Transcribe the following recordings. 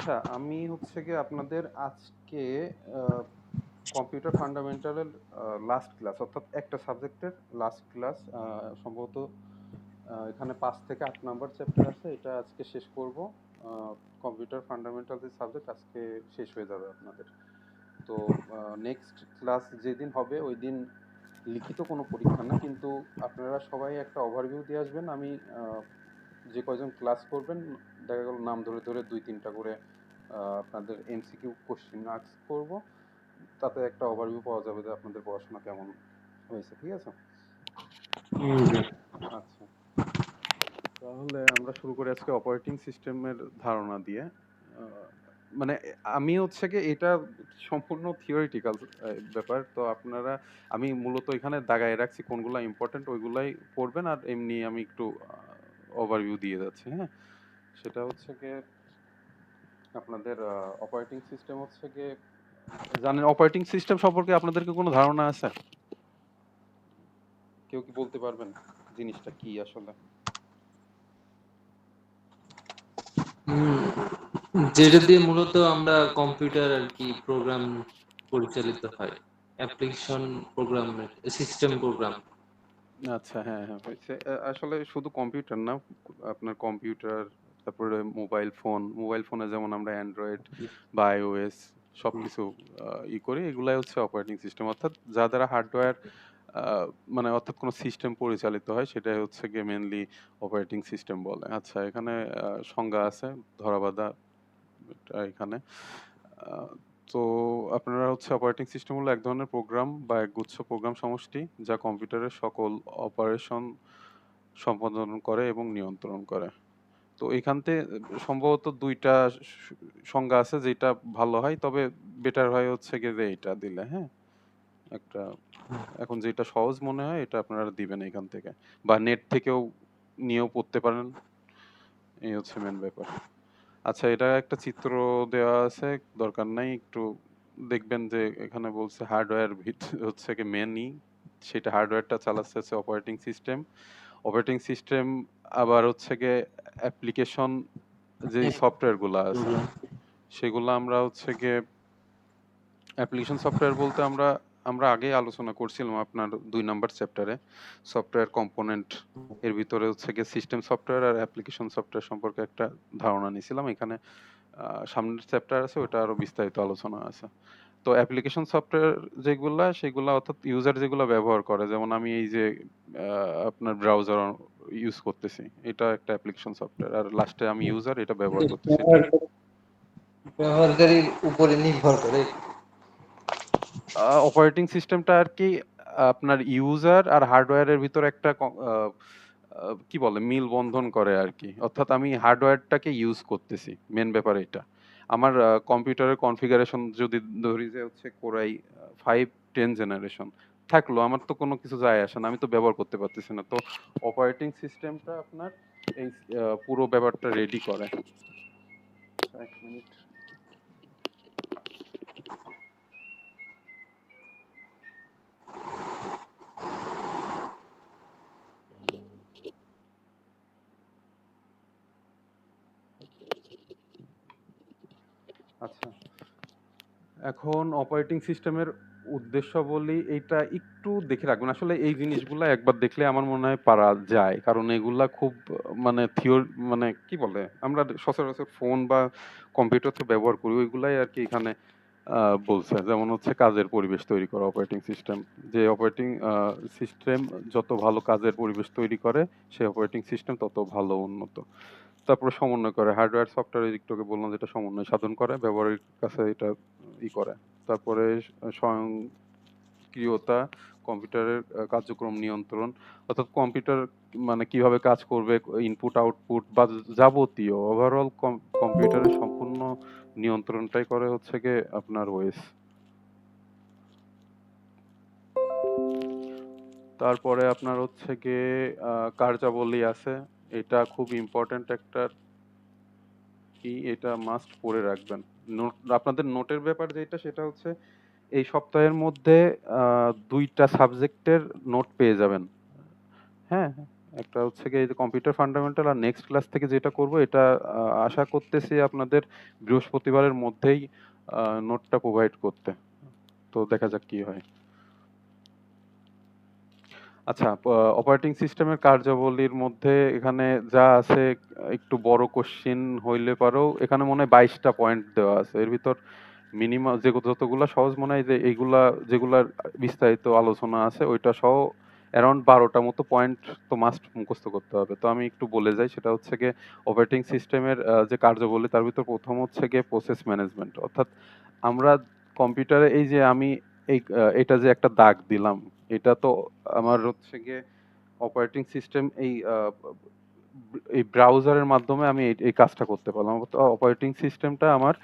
আচ্ছা, আমি হচ্ছে গিয়ে আপনাদের আজকে কম্পিউটার ফান্ডামেন্টালের লাস্ট ক্লাস, অর্থাৎ একটা সাবজেক্টের লাস্ট ক্লাস, সম্ভবত এখানে 5 থেকে 8 নাম্বার চ্যাপ্টার আছে, এটা আজকে শেষ করব। কম্পিউটার ফান্ডামেন্টাল যে সাবজেক্ট আজকে শেষ হয়ে যাবে আপনাদের। তো নেক্সট ক্লাস যেদিন হবে ওই দিন লিখিত কোনো পরীক্ষা না, কিন্তু আপনারা সবাই একটা ওভারভিউ দিয়ে আসবেন। আমি যে কয়জন ক্লাস করবেন দেখা গেল নাম ধরে ধরে 2-3টা করে আপনাদের এমসিকিউ কোশ্চেন আস্ক করব, তাতে একটা ওভারভিউ পাওয়া যাবে যে আপনাদের পড়াশোনা কেমন হয়েছে। ঠিক আছে? জি। আচ্ছা, তাহলে আমরা শুরু করি আজকে অপারেটিং সিস্টেমের ধারণা দিয়ে। মানে আমি হচ্ছে কি এটা সম্পূর্ণ থিওরিটিক্যাল ব্যাপার, তো আপনারা, আমি মূলত এখানে দাগায় রাখছি কোনগুলা ইম্পর্টেন্ট ওইগুলাই পড়বেন, আর এমনি আমি একটু ওভারভিউ দিয়ে যাচ্ছি। হ্যাঁ, সেটা হচ্ছে গিয়ে আপনাদের অপারেটিং সিস্টেম হচ্ছে গিয়ে, জানেন অপারেটিং সিস্টেম সম্পর্কে আপনাদেরকে কোনো ধারণা আছে? কেউ কি বলতে পারবেন জিনিসটা কি আসলে? যেটা দিয়ে মূলত আমরা কম্পিউটার আর কি প্রোগ্রাম পরিচালিত হয়, অ্যাপ্লিকেশন প্রোগ্রাম, সিস্টেম প্রোগ্রাম। আচ্ছা, হ্যাঁ হ্যাঁ হয়েছে। আসলে শুধু কম্পিউটার না, আপনার কম্পিউটার, তারপরে মোবাইল ফোনে যেমন আমরা অ্যান্ড্রয়েড বা আইওএস সবকিছু করি, এগুলাই হচ্ছে অপারেটিং সিস্টেম, অর্থাৎ যা দ্বারা হার্ডওয়্যার মানে অর্থাৎ কোনো সিস্টেম পরিচালিত হয় সেটাই হচ্ছে গিয়ে মেনলি অপারেটিং সিস্টেম বলে। আচ্ছা, এখানে সংজ্ঞা আছে ধরাবাঁধা এখানে। আহ, তো আপনারা হচ্ছে অপারেটিং সিস্টেম হলো এক ধরনের প্রোগ্রাম বা একগুচ্ছ প্রোগ্রাম সমষ্টি যা কম্পিউটারের সকল অপারেশন সম্পাদন করে এবং নিয়ন্ত্রণ করে। তো এখানতে সম্ভবত 2টা সংজ্ঞা আছে, যেটা ভালো হয়, তবে বেটার হয় হচ্ছে গিয়ে যে এটা দিলে। হ্যাঁ, একটা এখন যেটা সহজ মনে হয় এটা আপনারা দিবেন এখান থেকে, বা নেট থেকেও নিয়েও পড়তে পারেন। এই হচ্ছে মেন ব্যাপার। আচ্ছা, এটা একটা চিত্র দেওয়া আছে, দরকার নাই, একটু দেখবেন যে এখানে বলছে হার্ডওয়্যার হচ্ছে কি মেনই, সেটা হার্ডওয়্যারটা চালাচ্ছে হচ্ছে অপারেটিং সিস্টেম। অপারেটিং সিস্টেম আবার হচ্ছে গিয়ে অ্যাপ্লিকেশন, যেই সফটওয়্যার গুলা আছে সেগুলো আমরা হচ্ছে গিয়ে অ্যাপ্লিকেশন সফটওয়্যার বলতে আমরা আমরা আগেই আলোচনা করছিলাম আপনার 2 নাম্বার চ্যাপ্টারে সফটওয়্যার কম্পোনেন্ট, এর ভিতরে হচ্ছে গিয়ে সিস্টেম সফটওয়্যার আর অ্যাপ্লিকেশন সফটওয়্যার সম্পর্কে একটা ধারণা নিয়েছিলাম। এখানে সামনের চ্যাপ্টার আছে, ওটা আরো বিস্তারিত আলোচনা আছে। তো অ্যাপ্লিকেশন সফটওয়্যার যেগুলা সেগুলা অর্থাৎ ইউজার যেগুলো ব্যবহার করে, যেমন আমি এই যে আপনার ব্রাউজার ইউজ করতেছি, এটা একটা অ্যাপ্লিকেশন সফটওয়্যার, আর লাস্টে আমি ইউজার এটা ব্যবহার করতেছি, এটা ব্যবহারকারীর উপরে নির্ভর করে। অপারেটিং সিস্টেমটা আর কি আপনার ইউজার আর হার্ডওয়্যারের ভিতর একটা কি বলে মিল বন্ধন করে আর কি, অর্থাৎ আমি হার্ডওয়্যারটাকে ইউজ করতেছি, মেন ব্যাপার এটা। আমার কম্পিউটারের কনফিগারেশন যদি ধরি যে হচ্ছে কোরাই 5-10 জেনারেশন থাকলো, আমার তো কোনো কিছু যায় আসে না, আমি তো ব্যবহার করতে পারতেছি না। তো অপারেটিং সিস্টেমটা আপনার এই পুরো ব্যাপারটা রেডি করে। 1 মিনিট। আচ্ছা, এখন অপারেটিং সিস্টেমের উদ্দেশ্য বলি, এইটা একটু দেখে রাখবেন। আসলে এই জিনিসগুলা একবার দেখলে আমার মনে হয় পারা যায়, কারণ এগুলা খুব মানে মানে কি বলে, আমরা সচরাচর ফোন বা কম্পিউটার তো ব্যবহার করি, ওইগুলাই আর কি এখানে বলছে। যেমন হচ্ছে কাজের পরিবেশ তৈরি করা অপারেটিং সিস্টেম, যে অপারেটিং সিস্টেম যত ভালো কাজের পরিবেশ তৈরি করে সেই অপারেটিং সিস্টেম তত ভালো উন্নত। তারপরে সমন্বয় করে হার্ডওয়্যার সফটওয়্যার, একটু বললাম যেটা সমন্বয় সাধন করে, ব্যবহারের কাছে এটা করে। তারপরে স্বয়ংক্রিয়তা, কম্পিউটারের কার্যক্রম নিয়ন্ত্রণ, অর্থাৎ কম্পিউটার মানে কিভাবে কাজ করবে, ইনপুট আউটপুট বা যাবতীয় ওভারঅল কম্পিউটারের সম্পূর্ণ নিয়ন্ত্রণটাই করে হচ্ছে গিয়ে আপনার ওএস। তারপরে আপনার হচ্ছে গিয়ে কার্যাবলী আছে, এটা খুব ইম্পর্ট্যান্ট একটা কি, এটা মাস্ট পড়ে রাখবেন। নোট, আপনাদের নোটের ব্যাপার যেটা সেটা হচ্ছে এই সপ্তাহের মধ্যে 2টা সাবজেক্টের নোট পেয়ে যাবেন। হ্যাঁ, একটা হচ্ছে গিয়ে এই যে কম্পিউটার ফান্ডামেন্টাল, আর নেক্সট ক্লাস থেকে যেটা করব এটা আশা করতেছি আপনাদের বৃহস্পতিবারের মধ্যেই নোটটা প্রোভাইড করতে। তো দেখা যাক কি হয়। আচ্ছা, অপারেটিং সিস্টেমের কার্যাবলীর মধ্যে এখানে যা আছে একটু বড় কোশ্চিন হইলে পারেও এখানে মনে হয় 22টা পয়েন্ট দেওয়া আছে। এর ভিতর মিনিমাম যে যতগুলা সহজ মনে হয় যে এইগুলা যেগুলার বিস্তারিত আলোচনা আছে ওইটা সহ অ্যারাউন্ড 12টা মতো পয়েন্ট তো মাস্ট মুখস্থ করতে হবে। তো আমি একটু বলে যাই, সেটা হচ্ছে গিয়ে অপারেটিং সিস্টেমের যে কার্যাবলী তার ভিতর প্রথম হচ্ছে গিয়ে প্রসেস ম্যানেজমেন্ট। অর্থাৎ আমরা কম্পিউটারে এই যে আমি এটা যে একটা দাগ দিলাম, এটা তো আমার হচ্ছে গিয়ে অপারেটিং সিস্টেম এই ব্রাউজারের মাধ্যমে আমি এই কাজটা করতে পারলাম। তো অপারেটিং সিস্টেমটা আমার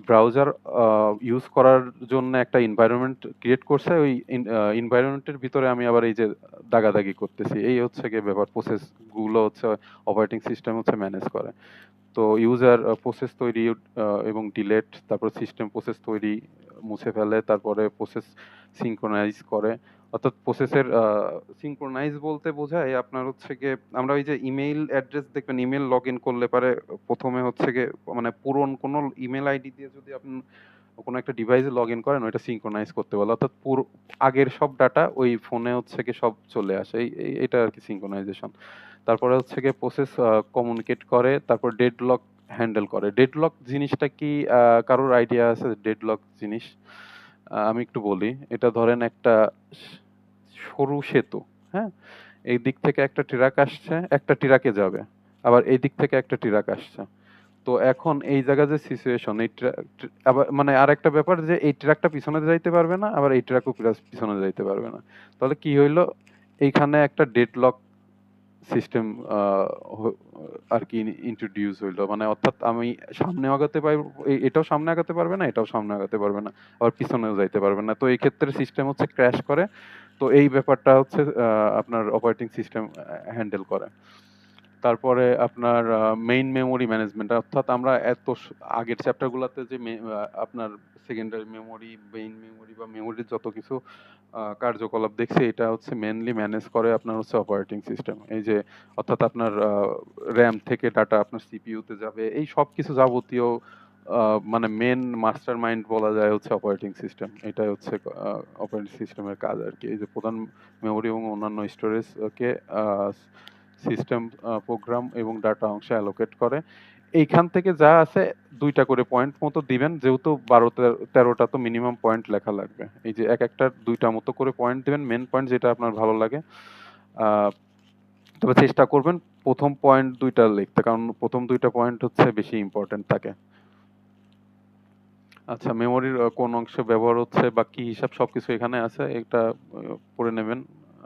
ব্রাউজার ইউজ করার জন্য একটা এনভায়রনমেন্ট ক্রিয়েট করছে। ওই এনভায়রনমেন্টের ভিতরে আমি আবার এই যে দাগাদাগি করতেছি, এই হচ্ছে গিয়ে ব্যাপার। প্রসেস গুলো হচ্ছে অপারেটিং সিস্টেম হচ্ছে ম্যানেজ করে। তো ইউজার প্রসেস তৈরি এবং ডিলেট, তারপর সিস্টেম প্রসেস তৈরি, মুছে ফেলে, তারপরে প্রসেস সিঙ্ক্রোনাইজ করে। অর্থাৎ প্রসেসের সিঙ্ক্রোনাইজ বলতে বোঝায় আপনার হচ্ছে গিয়ে আমরা ওই যে ইমেইল অ্যাড্রেস দেখবেন, ইমেল লগ ইন করলে পারে প্রথমে হচ্ছে গিয়ে মানে পুরন কোনো ইমেল আইডি দিয়ে যদি আপনি কোনো একটা ডিভাইসে লগ ইন করেন ওইটা সিঙ্ক্রোনাইজ করতে বলে। অর্থাৎ পুরো আগের সব ডাটা ওই ফোনে হচ্ছে গিয়ে সব চলে আসে, এটা আর কি সিঙ্ক্রোনাইজেশন। তারপরে হচ্ছে গিয়ে প্রসেস কমিউনিকেট করে, তারপর ডেডলক হ্যান্ডেল করে। ডেডলক জিনিসটা কি কারোর আইডিয়া আছে? ডেডলক জিনিস আমি একটু বলি। এটা ধরেন একটা সরু সেতু, হ্যাঁ, এই দিক থেকে একটা ট্রাক আসছে, একটা ট্রাকে যাবে, আবার এই দিক থেকে একটা ট্রাক আসছে। তো এখন এই জায়গা যে সিচুয়েশন, এই আবার মানে আর একটা ব্যাপার যে এই ট্রাকটা পিছনে যাইতে পারবে না, আবার এই ট্রাকও পিছনে যাইতে পারবে না। তাহলে কি হইলো, এইখানে একটা ডেডলক সিস্টেম আর কি ইন্ট্রোডিউস হইলো। মানে অর্থাৎ আমি সামনে আগাতে পারবো, এটাও সামনে আগাতে পারবে না, এটাও সামনে আগাতে পারবে না, আবার পিছনেও যাইতে পারবে না। তো এই ক্ষেত্রে সিস্টেম হচ্ছে ক্র্যাশ করে। তো এই ব্যাপারটা হচ্ছে আপনার অপারেটিং সিস্টেম হ্যান্ডেল করে। তারপরে আপনার মেইন মেমোরি ম্যানেজমেন্ট, অর্থাৎ আমরা আগের চ্যাপ্টার গুলাতে যে আপনার সেকেন্ডারি মেমোরি, মেইন মেমোরি বা মেমোরির যত কিছু কার্যকলাপ দেখছি, এটা হচ্ছে মেনলি ম্যানেজ করে আপনার হচ্ছে অপারেটিং সিস্টেম। এই যে অর্থাৎ আপনার র্যাম থেকে ডাটা আপনার সিপিইউ তে যাবে, এই সব কিছু যাবতীয় মানে মেন মাস্টার মাইন্ড বলা যায় হচ্ছে অপারেটিং সিস্টেম। এটাই হচ্ছে অপারেটিং সিস্টেমের কাজ আর কি। এই যে প্রধান মেমোরি এবং অন্যান্য স্টোরেজ কে সিস্টেম প্রোগ্রাম এবং ডাটা অংশে অ্যালোকেট করে। এইখান থেকে যা আছে 2টা করে পয়েন্ট মতো দিবেন, যেহেতু 12-13টা তো মিনিমাম পয়েন্ট লেখা লাগবে। এই যে এক একটা 2টা মতো করে পয়েন্ট দিবেন, মেন পয়েন্ট যেটা আপনার ভালো লাগে। আহ, তবে চেষ্টা করবেন প্রথম পয়েন্ট 2টা লিখতে, কারণ প্রথম 2টা পয়েন্ট হচ্ছে বেশি ইম্পর্টেন্ট থাকে। আচ্ছা, মেমোরির কোন অংশে ব্যবহার হচ্ছে বা কি হিসাব সবকিছু এখানে আছে, এটা পড়ে নেবেন।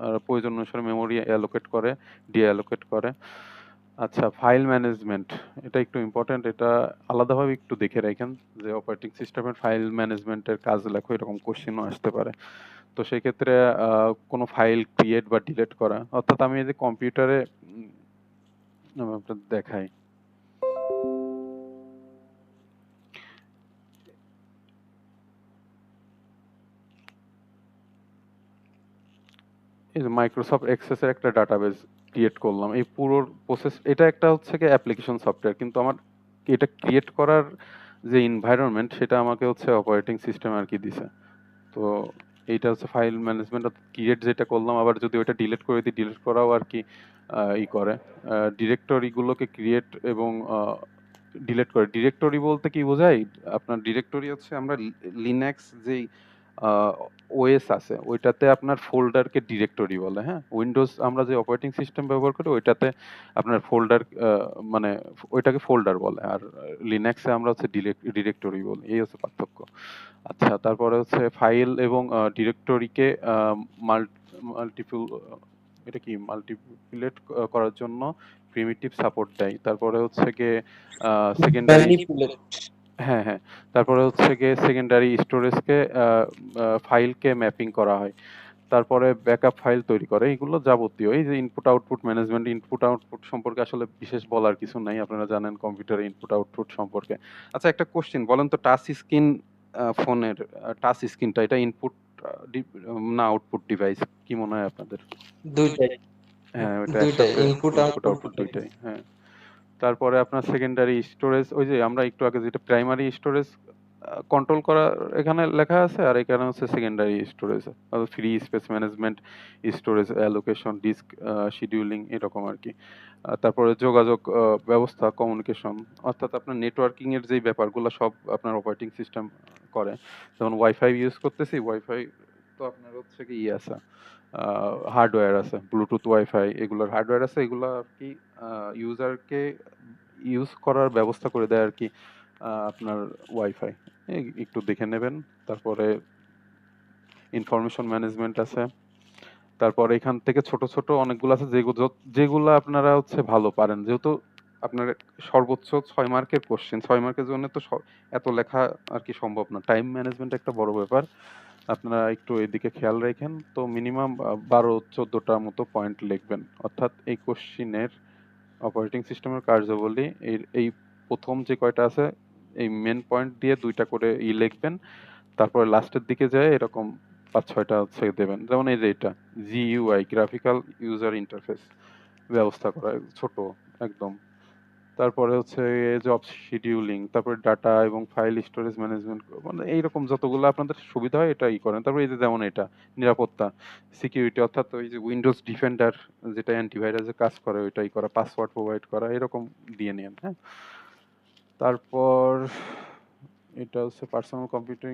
আর প্রয়োজন অনুসারে মেমোরি অ্যালোকেট করে, ডিঅ্যালোকেট করে। আচ্ছা, ফাইল ম্যানেজমেন্ট, এটা একটু ইম্পর্টেন্ট, এটা আলাদাভাবে একটু দেখে রাখেন যে অপারেটিং সিস্টেমের ফাইল ম্যানেজমেন্টের কাজ লেখো, এরকম কোশ্চেনও আসতে পারে। তো সেই ক্ষেত্রে কোনো ফাইল ক্রিয়েট বা ডিলিট করা, অর্থাৎ আমি এই যে কম্পিউটারে আমি আপনাদের দেখাই, এই যে মাইক্রোসফট এক্সেসের একটা ডাটাবেস ক্রিয়েট করলাম। এই পুরো প্রসেস, এটা একটা হচ্ছে কি অ্যাপ্লিকেশন সফটওয়্যার, কিন্তু আমার এটা ক্রিয়েট করার যে এনভায়রনমেন্ট সেটা আমাকে হচ্ছে অপারেটিং সিস্টেম আর কি দিছে। তো এইটা হচ্ছে ফাইল ম্যানেজমেন্ট, ক্রিয়েট যেটা করলাম, আবার যদি ওইটা ডিলিট করে দিই, ডিলিট করাও আর কি ই করে। ডিরেক্টরি গুলোকে ক্রিয়েট এবং ডিলিট করে। ডিরেক্টরি বলতে কি বোঝায়, আপনার ডিরেক্টরি হচ্ছে আমরা লিনাক্স যেই ওএস আছে ওইটাতে আপনার ফোল্ডারকে ডিরেক্টরি বলে। হ্যাঁ, উইন্ডোজ আমরা যে অপারেটিং সিস্টেম ব্যবহার করি ওইটাতে আপনার ফোল্ডার মানে ওইটাকে ফোল্ডার বলে, আর লিনাক্সে আমরা হচ্ছে ডিরেক্টরি বলি। এই হচ্ছে পার্থক্য। আচ্ছা, তারপরে হচ্ছে ফাইল এবং ডিরেক্টরিকে মাল্টিপল এটা কি মাল্টিপুলেট করার জন্য প্রিমিটিভ সাপোর্ট দেয়। তারপরে হচ্ছে গিয়ে সেকেন্ডারি, ম্যানিপুলেট। হ্যাঁ হ্যাঁ, তারপরে হচ্ছে গিয়ে সেকেন্ডারি স্টোরেজকে ফাইলকে ম্যাপিং করা হয়। তারপরে ব্যাকআপ ফাইল তৈরি করে। এগুলো যাবতীয় এই যে input output management, input output সম্পর্কে আসলে বিশেষ বলার কিছু নাই, আপনারা জানেন কম্পিউটারে ইনপুট আউটপুট সম্পর্কে। আচ্ছা, একটা কোশ্চেন বলেন তো, টাচ স্ক্রিন ফোনের টাচ স্ক্রিনটা এটা ইনপুট না আউটপুট ডিভাইস, কি মনে হয় আপনাদের? দুইটাই। হ্যাঁ, ওটা দুইটাই একসাথে ইনপুট ইনপুট আউটপুট আউটপুট দুইটাই। হ্যাঁ। তারপরে আপনার সেকেন্ডারি স্টোরেজ, ওই যে আমরা একটু আগে যেটা প্রাইমারি স্টোরেজ কন্ট্রোল করা এখানে লেখা আছে, আর এখানে হচ্ছে secondary storage, free space management, storage allocation, disk scheduling, এরকম আর কি। তারপরে যোগাযোগ ব্যবস্থা, কমিউনিকেশন, অর্থাৎ আপনার নেটওয়ার্কিং এর যেই ব্যাপারগুলো সব আপনার অপারেটিং সিস্টেম করে। যেমন ওয়াইফাই ইউজ করতেছি, ওয়াইফাই তো আপনার হচ্ছে কি ইয়ে আছে, হার্ডওয়্যার আছে, ব্লুটুথ ওয়াইফাই এগুলোর হার্ডওয়্যার আছে, এগুলো আর কি ইউজারকে ইউজ করার ব্যবস্থা করে দেয় আর কি আপনার ওয়াইফাই। একটু দেখে নেবেন। তারপরে ইনফরমেশন ম্যানেজমেন্ট আছে। তারপরে এখান থেকে ছোট ছোট অনেকগুলো আছে যেগুলো যেগুলো আপনারা হচ্ছে ভালো পারেন, যেহেতু আপনার সর্বোচ্চ 6 মার্কের কোশ্চেন, 6 মার্কের জন্য তো এত লেখা আর কি সম্ভব না, টাইম ম্যানেজমেন্ট একটা বড় ব্যাপার, আপনারা একটু এদিকে খেয়াল রাখেন। তো মিনিমাম 12-14টা মতো পয়েন্ট লিখবেন, অর্থাৎ এই কোশ্চিনের অপারেটিং সিস্টেমের কার্যাবলী এই এই প্রথম যে কয়টা আছে এই মেন পয়েন্ট দিয়ে 2টা করে লিখবেন। তারপরে লাস্টের দিকে যায় এরকম 5-6টা হচ্ছে দেবেন, যেমন এই যে এটা জিইউআই, গ্রাফিক্যাল ইউজার ইন্টারফেস ব্যবস্থা করা, ছোট একদম। তারপরে হচ্ছে জব শিডিউলিং, তারপরে ডাটা এবং ফাইল স্টোরেজ ম্যানেজমেন্ট, মানে এইরকম যতগুলো আপনাদের সুবিধা হয় এটা করেন। তারপরে এই যে যেমন এটা নিরাপত্তা, সিকিউরিটি, অর্থাৎ ওই যে উইন্ডোজ ডিফেন্ডার যেটা অ্যান্টিভাইরাসে কাজ করে ওইটাই করা, পাসওয়ার্ড প্রোভাইড করা, এরকম দিয়ে নেন। হ্যাঁ। তারপর এটা হচ্ছে পার্সোনাল কম্পিউটার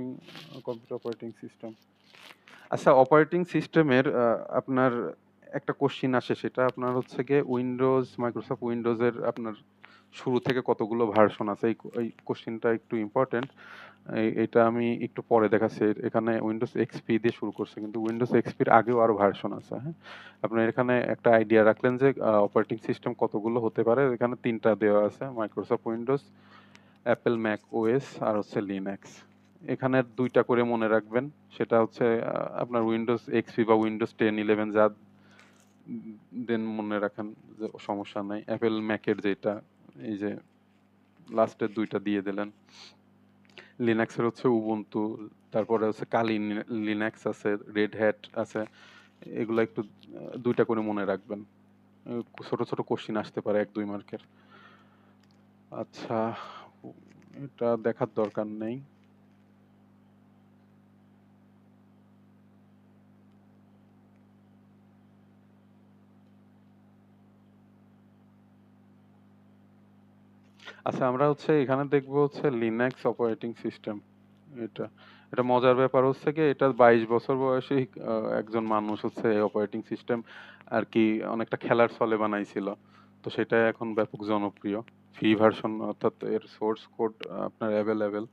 অপারেটিং সিস্টেম। আচ্ছা, অপারেটিং সিস্টেমের আপনার একটা কোশ্চিন আসে, সেটা আপনার হচ্ছে গিয়ে মাইক্রোসফট উইন্ডোজের আপনার শুরু থেকে কতগুলো ভার্সন আছে, এই কোশ্চিনটা একটু ইম্পর্টেন্ট। এটা আমি একটু পরে দেখাচ্ছি। এখানে উইন্ডোজ এক্সপি দিয়ে শুরু করছে, কিন্তু উইন্ডোজ এক্সপির আগেও আরো ভার্সন আছে। হ্যাঁ, আপনার এখানে একটা আইডিয়া রাখলেন যে অপারেটিং সিস্টেম কতগুলো হতে পারে। এখানে 3টা দেওয়া আছে, Microsoft Windows, Apple Mac OS, আর হচ্ছে লিনাক্স। এখানে 2টা করে মনে রাখবেন, সেটা হচ্ছে আপনার উইন্ডোজ এক্সপি বা উইন্ডোজ 10-11 যা দেন মনে রাখেন, যে সমস্যা নাই। অ্যাপেল ম্যাকের যেটা এই যে লাস্টের 2টা দিয়ে দিলেন। লিনাক্সের হচ্ছে উবুন্টু, তারপরে হচ্ছে কালি লিনাক্স আছে, রেড হ্যাট আছে, এগুলো একটু 2টা করে মনে রাখবেন। ছোট ছোট কোশ্চিন আসতে পারে 1-2 মার্কের। আচ্ছা, এটা দেখার দরকার নেই। আচ্ছা, আমরা হচ্ছে এখানে দেখবো হচ্ছে লিনাক্স অপারেটিং সিস্টেম। এটা এটা মজার ব্যাপার হচ্ছে কি, এটা 22 বছর বয়সী একজন মানুষ হচ্ছে অপারেটিং সিস্টেম আর কি অনেকটা খেলার ছলে বানাইছিল। তো সেটা এখন ব্যাপক জনপ্রিয়। ফ্রি ভার্সন, অর্থাৎ এর সোর্স কোড আপনার অ্যাভেলেবেল,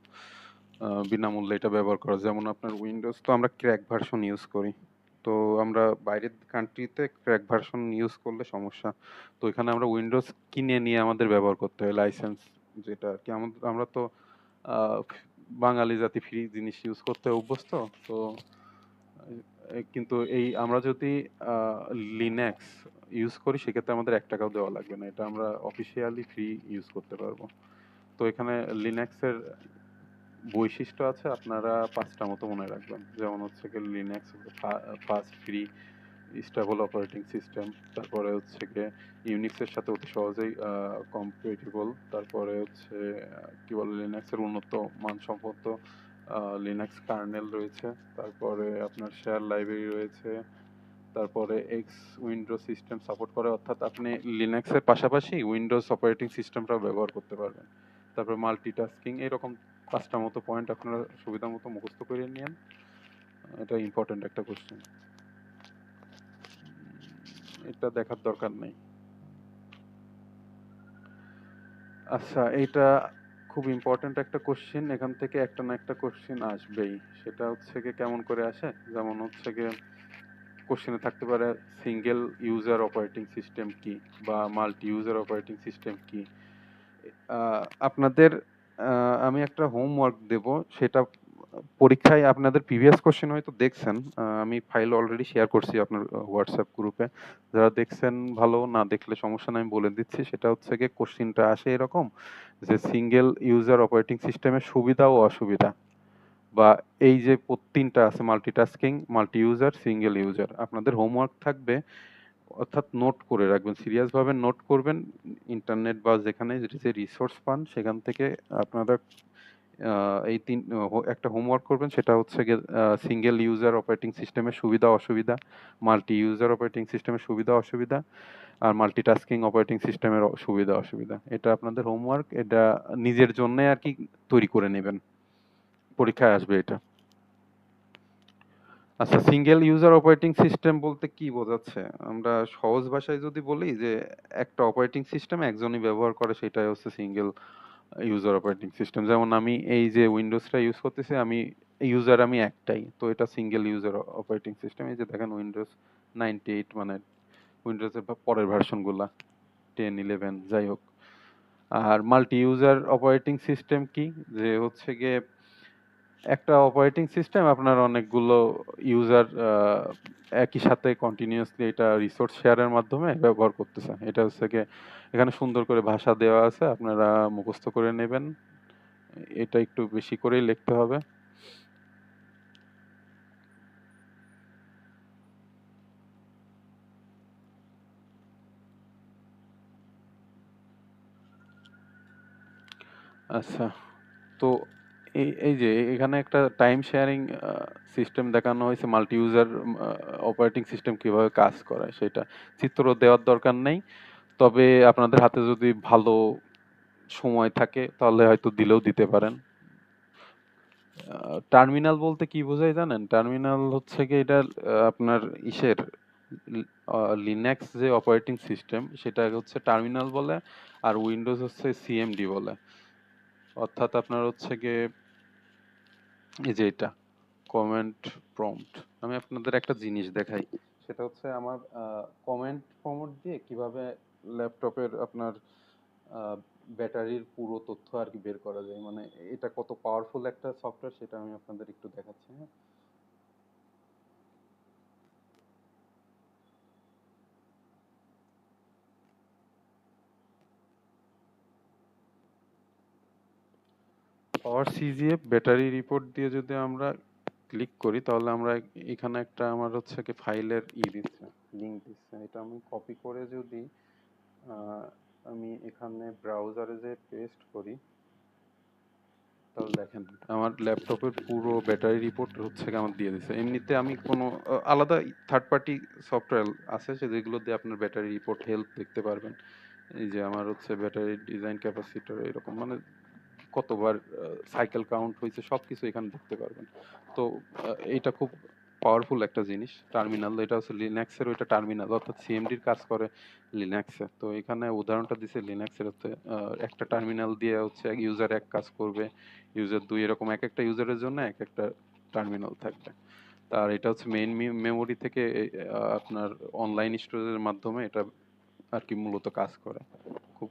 বিনামূল্যে এটা ব্যবহার করা। যেমন আপনার উইন্ডোজ তো আমরা ক্র্যাক ভার্সন ইউজ করি, তো আমরা বাইরের কান্ট্রিতে ক্র্যাক ভার্সন ইউজ করলে সমস্যা। তো এখানে আমরা উইন্ডোজ কিনে নিয়ে আমাদের ব্যবহার করতে হয়, লাইসেন্স যেটা আর কি। আমরা তো আহ, বাঙালি জাতি ফ্রি জিনিস ইউজ করতে অভ্যস্ত। তো কিন্তু এই আমরা যদি লিনাক্স ইউজ করি সেক্ষেত্রে আমাদের 1 টাকাও দেওয়া লাগবে না, এটা আমরা অফিসিয়ালি ফ্রি ইউজ করতে পারবো। তো এখানে লিনাক্সের বৈশিষ্ট্য আছে, আপনারা 5টা মতো মনে রাখবেন। যেমন হচ্ছে কি Linux fast, free, stable operating system, তারপরে হচ্ছে গিয়ে ইউনিক্সের সাথে অতি সহজেই কম্পেটিবল, তারপরে হচ্ছে কি বলে লিনাক্সের উন্নত মানসম্পন্ন লিনাক্স কার্নেল রয়েছে, তারপরে আপনার শেয়ার লাইব্রেরি রয়েছে, তারপরে এক্স উইন্ডোজ সিস্টেম সাপোর্ট করে, অর্থাৎ আপনি লিনাক্সের পাশাপাশি উইন্ডোজ অপারেটিং সিস্টেমটাও ব্যবহার করতে পারবেন। তারপরে মাল্টিটাস্কিং, এরকম 5টা মতো পয়েন্ট আপনারা সুবিধা মতো মুখস্থ করে নিন। এটা ইম্পর্টেন্ট একটা কোশ্চেন, এটা দেখার দরকার নেই। আচ্ছা, এটা খুব ইম্পর্টেন্ট একটা কোশ্চেন, এখান থেকে একটা না একটা কোশ্চেন আসবেই। সেটা হচ্ছে গিয়ে কেমন করে আসে, যেমন হচ্ছে গিয়ে কোশ্চেনে থাকতে পারে সিঙ্গেল ইউজার অপারেটিং সিস্টেম কি, বা মাল্টি ইউজার অপারেটিং সিস্টেম কি। আপনাদের আমি একটা হোমওয়ার্ক দেব, সেটা পরীক্ষায় আপনাদের প্রিভিয়াস কোশ্চেন হয়তো দেখছেন, আমি ফাইল অলরেডি শেয়ার করছি আপনার হোয়াটসঅ্যাপ গ্রুপে। যারা দেখছেন ভালো, না দেখলে সমস্যা নাই, আমি বলে দিচ্ছি। সেটা হচ্ছে গিয়ে কোশ্চেনটা আসে এরকম যে সিঙ্গেল ইউজার অপারেটিং সিস্টেমের সুবিধা ও অসুবিধা, বা এই যে 3টা আছে multitasking, multi user, single user, আপনাদের হোমওয়ার্ক থাকবে অর্থাৎ নোট করে রাখবেন, সিরিয়াস ভাবে নোট করবেন। ইন্টারনেট বা যেখানে যে রিসোর্স পান সেখান থেকে আপনারা এই একটা হোমওয়ার্ক করবেন, সেটা হচ্ছে গিয়ে সিঙ্গেল ইউজার অপারেটিং সিস্টেমের সুবিধা অসুবিধা, মাল্টি ইউজার অপারেটিং সিস্টেমের সুবিধা অসুবিধা, আর মাল্টিটাস্কিং অপারেটিং সিস্টেমের সুবিধা অসুবিধা। এটা আপনাদের হোমওয়ার্ক, এটা নিজের জন্য আর কি তৈরি করে নেবেন, পরীক্ষায় আসবে এটা। আচ্ছা, সিঙ্গেল ইউজার অপারেটিং সিস্টেম বলতে কি বোঝাচ্ছে? আমরা সহজ ভাষায় যদি বলি যে একটা অপারেটিং সিস্টেম একজনই ব্যবহার করে, সেটাই হচ্ছে সিঙ্গেল ইউজার অপারেটিং সিস্টেম। যেমন আমি এই যে উইন্ডোজটা ইউজ করতেছি, আমি একটাই, তো এটা সিঙ্গেল ইউজার অপারেটিং সিস্টেম। এই যে দেখেন উইন্ডোজ 98, মানে উইন্ডোজের পরের ভার্সনগুলা 10, 11 যাই হোক। আর মাল্টি ইউজার অপারেটিং সিস্টেম কি, যে হচ্ছে গিয়ে একটা অপারেটিং সিস্টেম আপনার অনেকগুলো ইউজার একই সাথে কন্টিনিউয়াসলি এটা রিসোর্স শেয়ারের মাধ্যমে ব্যবহার করতেছে। এটা হচ্ছে গিয়ে এখানে সুন্দর করে ভাষা দেওয়া আছে, আপনারা মুখস্থ করে নেবেন। এটা একটু বেশি করেই লিখতে হবে। আচ্ছা, তো এই যে এখানে একটা টাইম শেয়ারিং সিস্টেম দেখানো হয়েছে, মাল্টি ইউজার অপারেটিং সিস্টেম কিভাবে কাজ করে সেটা চিত্র দেওয়ার দরকার নেই। তবে আপনাদের হাতে যদি ভালো সময় থাকে তাহলে হয়তো দিলেও দিতে পারেন। টার্মিনাল বলতে কি বোঝায় জানেন? টার্মিনাল হচ্ছে কি, এটা আপনার ইসের লিনাক্স যে অপারেটিং সিস্টেম সেটা হচ্ছে টার্মিনাল বলে, আর উইন্ডোজ হচ্ছে সিএমডি বলে। অর্থাৎ আপনার হচ্ছে গিয়ে এই যে এটা কমেন্ট প্রম্পট। আমি আপনাদের একটা জিনিস দেখাই, সেটা হচ্ছে আমার কমেন্ট প্রম্পট দিয়ে কিভাবে ল্যাপটপের আপনার ব্যাটারির পুরো তথ্য আর কি বের করা যায়, মানে এটা কত পাওয়ারফুল একটা সফটওয়্যার সেটা আমি আপনাদের একটু দেখাচ্ছি। হ্যাঁ, পাওয়ার সিজিএফ ব্যাটারি রিপোর্ট দিয়ে যদি আমরা ক্লিক করি তাহলে আমরা এখানে একটা আমার হচ্ছে কি ফাইলের দিচ্ছে, লিংক দিচ্ছে। এটা আমি কপি করে যদি আহ, আমি এখানে ব্রাউজারে যে পেস্ট করি, তাহলে দেখেন আমার ল্যাপটপের পুরো ব্যাটারি রিপোর্ট হচ্ছে কি আমার দিয়ে দিচ্ছে। এমনিতে আমি কোনো আলাদা থার্ড পার্টি সফটওয়্যার আছে যেগুলো দিয়ে আপনার ব্যাটারি রিপোর্ট হেলথ দেখতে পারবেন। এই যে আমার হচ্ছে ব্যাটারি ডিজাইন ক্যাপাসিটর এরকম, মানে কতবার সাইকেল কাউন্ট হয়েছে সবকিছু এখানে দেখতে পারবেন। তো এটা খুব পাওয়ারফুল একটা জিনিস টার্মিনাল। এটা হচ্ছে লিনাক্সের ওইটা টার্মিনাল, অর্থাৎ সিএমডির কাজ করে লিনাক্সে। তো এখানে উদাহরণটা দিছে লিনাক্সের হচ্ছে একটা টার্মিনাল দিয়ে হচ্ছে ইউজার এক কাজ করবে, ইউজার দুই, এরকম এক একটা ইউজারের জন্য এক একটা টার্মিনাল থাকবে। তার এটা হচ্ছে মেইন মেমোরি থেকে আপনার অনলাইন স্টোরেজের মাধ্যমে এটা আর কি মূলত কাজ করে। খুব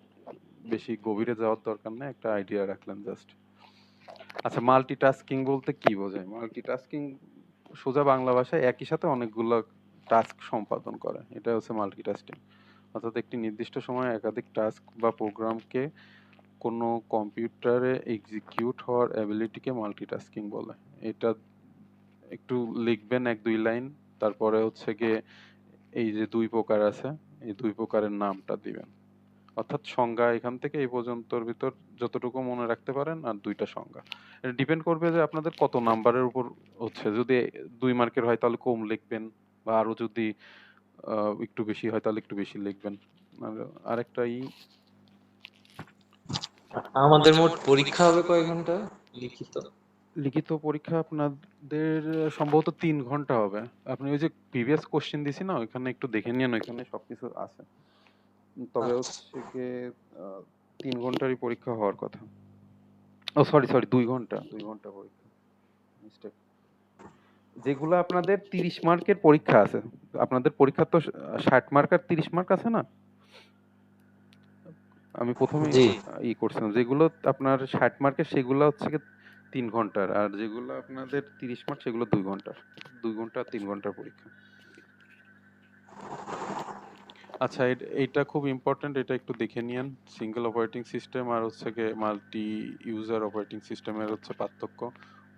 বেশি গভীরে যাওয়ার দরকার নেই, একটা আইডিয়া রাখলাম জাস্ট। আচ্ছা, মাল্টিটাস্কিং বলতে কি বোঝায়? মাল্টিটাস্কিং সোজা বাংলা ভাষায় একই সাথে অনেকগুলো টাস্ক সম্পাদন করে, এটা হচ্ছে মাল্টিটাস্কিং। অর্থাৎ একটি নির্দিষ্ট সময়ে একাধিক টাস্ক বা প্রোগ্রামকে কোনো কম্পিউটারে এক্সিকিউট হওয়ার অ্যাবিলিটিকে মাল্টিটাস্কিং বলে। এটা একটু লিখবেন 1-2 লাইন, তারপরে হচ্ছে গিয়ে এই যে দুই প্রকার আছে, এই দুই প্রকারের নামটা দিবেন। অর্থাৎ সংজ্ঞা এখান থেকে এই পর্যন্তর ভিতর যতটুকু মনে রাখতে পারেন, আর দুইটা সংজ্ঞা। এটা ডিপেন্ড করবে যে আপনাদের কত নাম্বারের উপর হচ্ছে। যদি 2 মার্কের হয় তাহলে কম লিখবেন, বা আরো যদি একটু বেশি হয় তাহলে একটু বেশি লিখবেন। আর আরেকটা আমাদের মোট পরীক্ষা হবে কয় ঘন্টা লিখিত? লিখিত পরীক্ষা আপনাদের সম্ভবত 3 ঘন্টা হবে। আপনি ওই যে প্রিভিয়াস কোশ্চেন দিছি না, ওইখানে একটু দেখে নিন, ওইখানে সবকিছু আছে। তবে আচ্ছা, হচ্ছে গিয়ে 3 ঘন্টারই পরীক্ষা হওয়ার কথা। ও সরি সরি, 2 ঘন্টা, 2 ঘন্টা পরীক্ষা, মিস্টেক। যেগুলো আপনাদের 30 মার্কের পরীক্ষা আছে, আপনাদের পরীক্ষা তো 60 মার্ক আর 30 মার্ক আছে না? আমি প্রথমে জি। করছিলাম যেগুলো আপনার 60 মার্কের সেগুলো হচ্ছে গিয়ে 3 ঘন্টার, আর যেগুলো আপনাদের 30 মার্ক সেগুলো 2 ঘন্টার। 2 ঘন্টা আর 3 ঘন্টার পরীক্ষা। আচ্ছা, এইটা খুব ইম্পর্টেন্ট, এটা একটু দেখে নিয়েন। সিঙ্গেল অপারেটিং সিস্টেম আর হচ্ছে গিয়ে মাল্টি ইউজার অপারেটিং সিস্টেমের হচ্ছে পার্থক্য,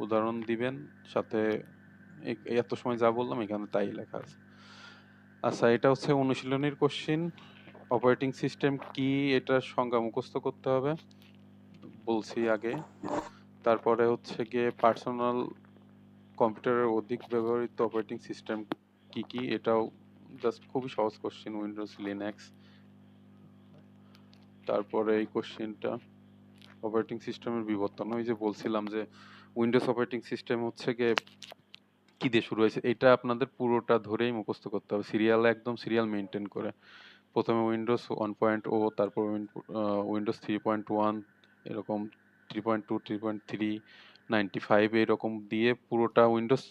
উদাহরণ দিবেন সাথে। এত সময় যা বললাম এখানে তাই লেখা আছে। আচ্ছা, এটা হচ্ছে অনুশীলনীর কোশ্চিন। অপারেটিং সিস্টেম কি এটার সংজ্ঞা মুখস্থ করতে হবে, বলছি আগে। তারপরে হচ্ছে গিয়ে পার্সোনাল কম্পিউটারের অধিক ব্যবহৃত অপারেটিং সিস্টেম কি কি, এটাও জাস্ট খুবই সহজ কোশ্চিন, উইন্ডোজ লিনাক্স। তারপরে এই কোশ্চিনটা অপারেটিং সিস্টেমের বিবর্তন, ওই যে বলছিলাম যে উইন্ডোজ অপারেটিং সিস্টেম হচ্ছে গিয়ে কি দিয়ে শুরু হয়েছে, এটা আপনাদের পুরোটা ধরেই মুখস্থ করতে হবে, সিরিয়াল, একদম সিরিয়াল মেনটেন করে। প্রথমে উইন্ডোজ 1.0, তারপর উইন্ডোজ 3.1, এরকম 3.2, 3.3, 95, এরকম দিয়ে পুরোটা উইন্ডোজ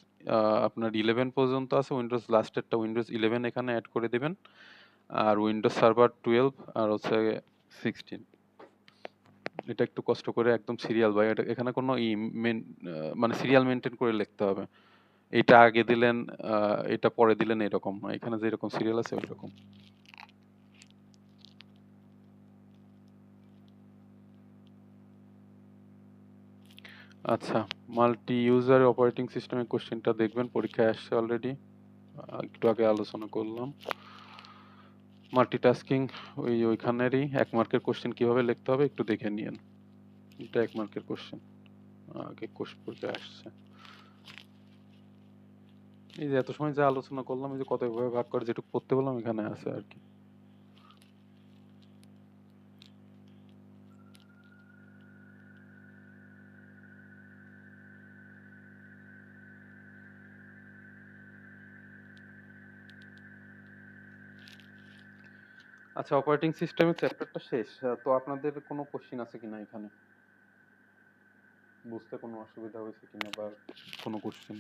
আপনার 11 পর্যন্ত আছে। উইন্ডোজ লাস্টেরটা উইন্ডোজ 11 এখানে অ্যাড করে দেবেন। আর উইন্ডোজ সার্ভার 12 আর হচ্ছে 16, এটা একটু কষ্ট করে একদম সিরিয়াল বাই, এটা এখানে কোনো মানে সিরিয়াল মেনটেন করে লিখতে হবে। এটা আগে দিলেন, এটা পরে দিলেন, এরকম না, এখানে যেরকম সিরিয়াল আছে ওইরকম। আচ্ছা, মাল্টি ইউজার অপারেটিং সিস্টেমের কোশ্চেনটা দেখবেন, পরীক্ষায় আসছে অলরেডি, একটু আগে আলোচনা করলাম। মাল্টিটাস্কিং ওইখানেরই 1 মার্কের কোশ্চেন কিভাবে লিখতে হবে একটু দেখে নিয়েন, এটা 1 মার্কের কোশ্চেন, আগে পরীক্ষায় আসছে। এই যে এত সময় যা আলোচনা করলাম, এই যে কত ভাবে ভাগ করে যেটুকু পড়তে বললাম এখানে আছে আর কি। আচ্ছা, অপারেটিং সিস্টেমের চ্যাপ্টারটা শেষ। তো আপনাদের কোনো কোশ্চেন আছে কিনা এখানে, বুঝতে কোনো অসুবিধা হয়েছে কিনা বা কোনো কোশ্চেন?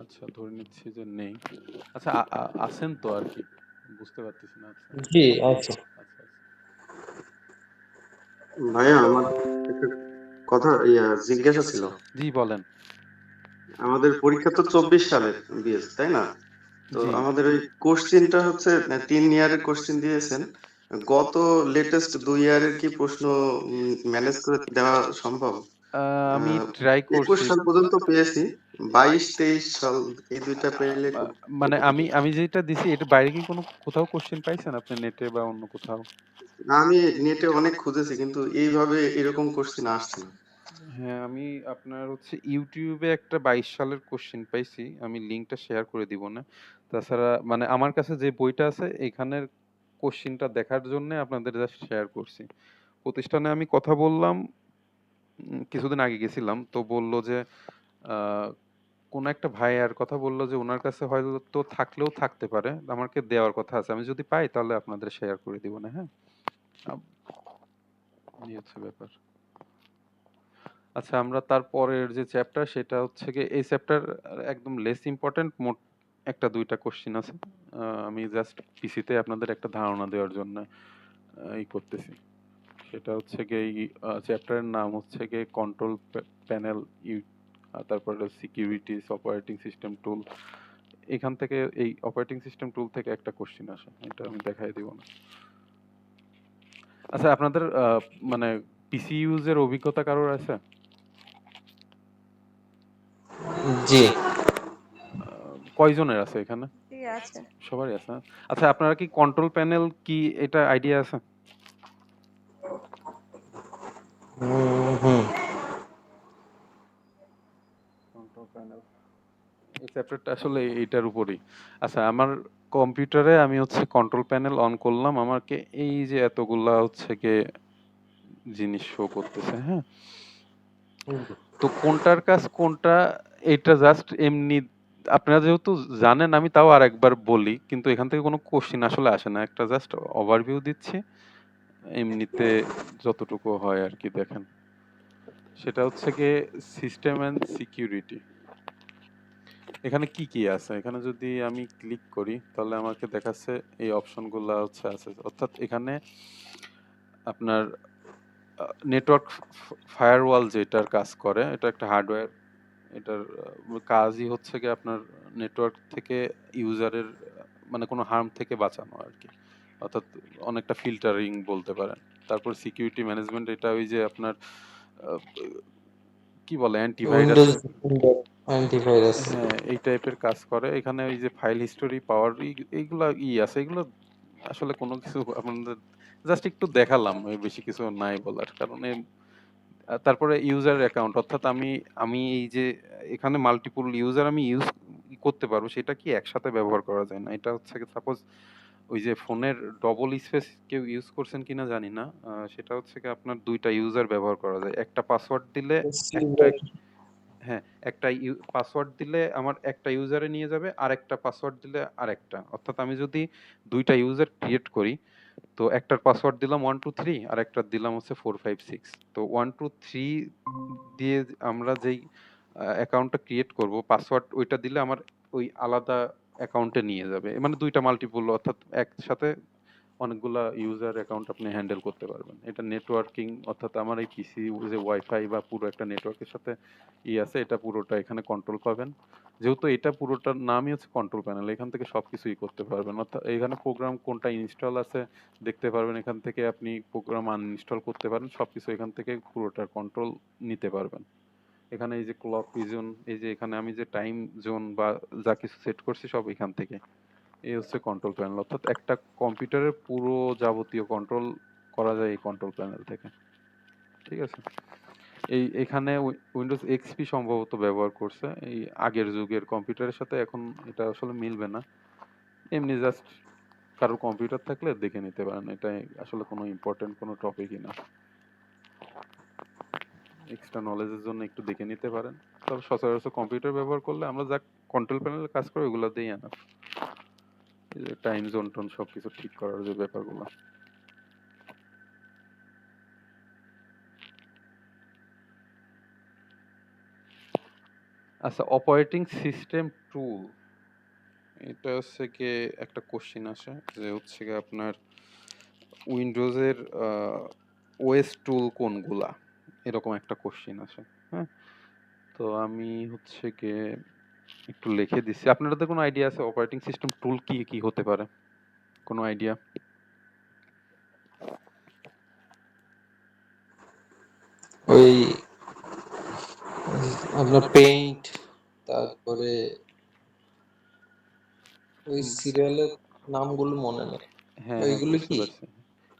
আচ্ছা, ধরে নিচ্ছি যে নেই। আচ্ছা, আছেন তো আর কি, বুঝতে পারতেছি না। আচ্ছা জি আচ্ছা। আচ্ছা আচ্ছা। ভাইয়া আমার একটা কথা জিজ্ঞাসা ছিল। জি বলেন। আমাদের পরীক্ষা তো 24 সালের বিএস, তাই না? তো জি। আমাদের ওই কোশ্চিনটা হচ্ছে 3 ইয়ারের কোশ্চিন দিয়েছেন। গত লেটেস্ট 2 ইয়ারের কি প্রশ্ন ম্যানেজ করে দেওয়া সম্ভব? আমি আহ, ট্রাই 21 করছি। সাল পর্যন্ত পেয়েছি, 22-23 সাল এই দুইটা পেলে খুব মানে আমি উপকৃত। আমি যেটা দিছি এর বাইরে কি কোনো কোথাও কোশ্চেন পাইছেন আপনি, নেটে বা অন্য কোথাও? আমি নেটে অনেক খুঁজেছি কিন্তু এইভাবে এরকম কোশ্চিন আসছে না। হ্যাঁ, আমি আপনার হচ্ছে ইউটিউবে একটা 22 সালের কোশ্চেন পাইছি, আমি লিঙ্কটা শেয়ার করে দিব না। তাছাড়া মানে আমার কাছে যে বইটা আছে এখানের কোশ্চেনটা দেখার জন্য আপনাদের জাস্ট শেয়ার করছি। প্রতিষ্ঠানে আমি কথা বললাম, কিছুদিন আগে গেছিলাম, তো বলল যে আহ, কোন একটা ভাইয়ার কথা বললো যে ওনার কাছে হয়তো থাকলেও থাকতে পারে, আমাকে দেওয়ার কথা আছে, আমি যদি পাই তাহলে আপনাদের শেয়ার করে দিব না। হ্যাঁ, আম, এই হচ্ছে ব্যাপার। আচ্ছা, আমরা তারপরের যে চ্যাপ্টার সেটা হচ্ছে গিয়ে এই চ্যাপ্টার একদম লেস ইম্পর্টেন্ট, মোট একটা দুইটা কোশ্চিন আছে। আমি জাস্ট পিসিতে আপনাদের একটা ধারণা দেওয়ার জন্য ই করতেছি। সেটা হচ্ছে গিয়ে এই চ্যাপ্টারের নাম হচ্ছে গিয়ে কন্ট্রোল প্যানেল, তারপরে সিকিউরিটিস, অপারেটিং সিস্টেম টুল। এখান থেকে এই অপারেটিং সিস্টেম টুল থেকে একটা কোশ্চিন আসে, এটা আমি দেখাই দিব না। আচ্ছা, আপনাদের মানে পিসি ইউজের অভিজ্ঞতা কারোর আছে? জি কয়জনের আছে এখানে? জি আছে। সবারই আছে, না? আচ্ছা, আপনারা কি কন্ট্রোল প্যানেল কি এটা আইডিয়া আছে? হুম। কন্ট্রোল প্যানেল, এই চ্যাপ্টারটা আসলে এইটার উপরেই। আচ্ছা, আমার কম্পিউটারে আমি হচ্ছে কন্ট্রোল প্যানেল অন করলাম, আমাকে এই যে এতগুলা হচ্ছে গিয়ে জিনিস শো করতেছে। হ্যাঁ, তো কোনটার কাজ কোনটা, এটা জাস্ট এমনি আপনারা যেহেতু জানেন আমি তাও আর একবার বলি, কিন্তু এখান থেকে কোনো কোশ্চিন আসলে আসে না, একটা জাস্ট ওভারভিউ দিচ্ছি এমনিতে যতটুকু হয় আর কি। দেখেন, সেটা হচ্ছে গিয়ে সিস্টেম অ্যান্ড সিকিউরিটি। এখানে কি কি আছে, এখানে যদি আমি ক্লিক করি তাহলে আমাকে দেখাচ্ছে এই অপশনগুলো হচ্ছে আছে, অর্থাৎ এখানে আপনার নেটওয়ার্ক ফায়ারওয়াল যেটার কাজ করে, এটা একটা হার্ডওয়্যার, এটার কাজই হচ্ছে কি আপনার নেটওয়ার্ক থেকে ইউজারের মানে কোনো হার্ম থেকে বাঁচানো আর কি, অর্থাৎ অনেকটা ফিল্টারিং বলতে পারেন। তারপর সিকিউরিটি ম্যানেজমেন্ট, এটা ওই যে আপনার কি বলে অ্যান্টিভাইরাস, উইন্ডোজ অ্যান্টিভাইরাস। হ্যাঁ এই টাইপের কাজ করে। এখানে ওই যে ফাইল হিস্টোরি পাওয়ার এইগুলা আছে, এগুলো আসলে কোনো কিছু আপনাদের জাস্ট একটু দেখালাম, এই বেশি কিছু নাই বলার কারণে। তারপরে ইউজার অ্যাকাউন্ট, অর্থাৎ আমি আমি এই যে এখানে মাল্টিপল ইউজার আমি ইউজ করতে পারবো, সেটা কি একসাথে ব্যবহার করা যায় না। এটা হচ্ছে সাপোজ ওই যে ফোনের ডবল স্পেস কেউ ইউজ করছেন কিনা জানি না, সেটা হচ্ছে কি আপনার দুইটা ইউজার ব্যবহার করা যায়। একটা পাসওয়ার্ড দিলে একটা, হ্যাঁ একটা পাসওয়ার্ড দিলে আমার একটা ইউজারে নিয়ে যাবে, আর একটা পাসওয়ার্ড দিলে আরেকটা। অর্থাৎ আমি যদি দুইটা ইউজার ক্রিয়েট করি, তো একটার পাসওয়ার্ড দিলাম 123 আর একটা দিলাম হচ্ছে 456। তো 123 দিয়ে আমরা যেই অ্যাকাউন্টটা ক্রিয়েট করব, পাসওয়ার্ড ওইটা দিলে আমার ওই আলাদা অ্যাকাউন্টে নিয়ে যাবে। মানে দুইটা মাল্টিপল, অর্থাৎ একসাথে অনেকগুলা ইউজার অ্যাকাউন্ট আপনি হ্যান্ডেল করতে পারবেন। এটা নেটওয়ার্কিং, অর্থাৎ আমার এই পিসি যে ওয়াইফাই বা পুরো একটা নেটওয়ার্কের সাথে আছে, এটা পুরোটা এখানে কন্ট্রোল পাবেন। যেহেতু এটা পুরোটার নামই হচ্ছে কন্ট্রোল প্যানেল, এখান থেকে সবকিছুই করতে পারবেন। অর্থাৎ এখানে প্রোগ্রাম কোনটা ইনস্টল আছে দেখতে পারবেন, এখান থেকে আপনি প্রোগ্রাম আনইনস্টল করতে পারেন, সবকিছু এখান থেকে পুরোটার কন্ট্রোল নিতে পারবেন। এখানে এই যে ক্লক ভিজন, এই যে এখানে আমি যে টাইম জোন বা যা কিছু সেট করছি সব এখান থেকে। এই হচ্ছে কন্ট্রোল প্যানেল, অর্থাৎ একটা কম্পিউটারের পুরো যাবতীয় কন্ট্রোল করা যায় এই কন্ট্রোল প্যানেল থেকে। ঠিক আছে, এখানে উইন্ডোজ এক্সপি সম্ভবত ব্যবহার করছে এই আগের যুগের কম্পিউটারের সাথে, এখন এটা আসলে মিলবে না। এমনি জাস্ট কারোর কম্পিউটার থাকলে দেখে নিতে পারেন, এটা আসলে কোনো ইম্পর্টেন্ট কোনো টপিকই না। এক্সট্রা নলেজের জন্য একটু দেখে নিতে পারেন। তবে সচরাচর কম্পিউটার ব্যবহার করলে আমরা যা কন্ট্রোল প্যানেলে কাজ করি ওগুলো দিয়েই আনা, টাইম জোন টোন সবকিছু ঠিক করার যে ব্যাপারগুলো। আচ্ছা, অপারেটিং সিস্টেম টুল, এটা হচ্ছে গিয়ে একটা কোশ্চিন আসে যে হচ্ছে গিয়ে আপনার উইন্ডোজের ওএস টুল কোনগুলা, এরকম একটা কোশ্চিন আসে। হ্যাঁ, তো আমি হচ্ছে গিয়ে একটু লিখে দিচ্ছি। আপনাদের কোনো আইডিয়া আছে অপারেটিং সিস্টেম টুল কি কি হতে পারে? কোনো আইডিয়া? ওই আপনার পেইন্ট, তারপরে ওই হুম, সিরিয়ালের নামগুলো মনে নেই, হ্যাঁ হ্যাঁ ওইগুলো বুঝতে কি? পারছি।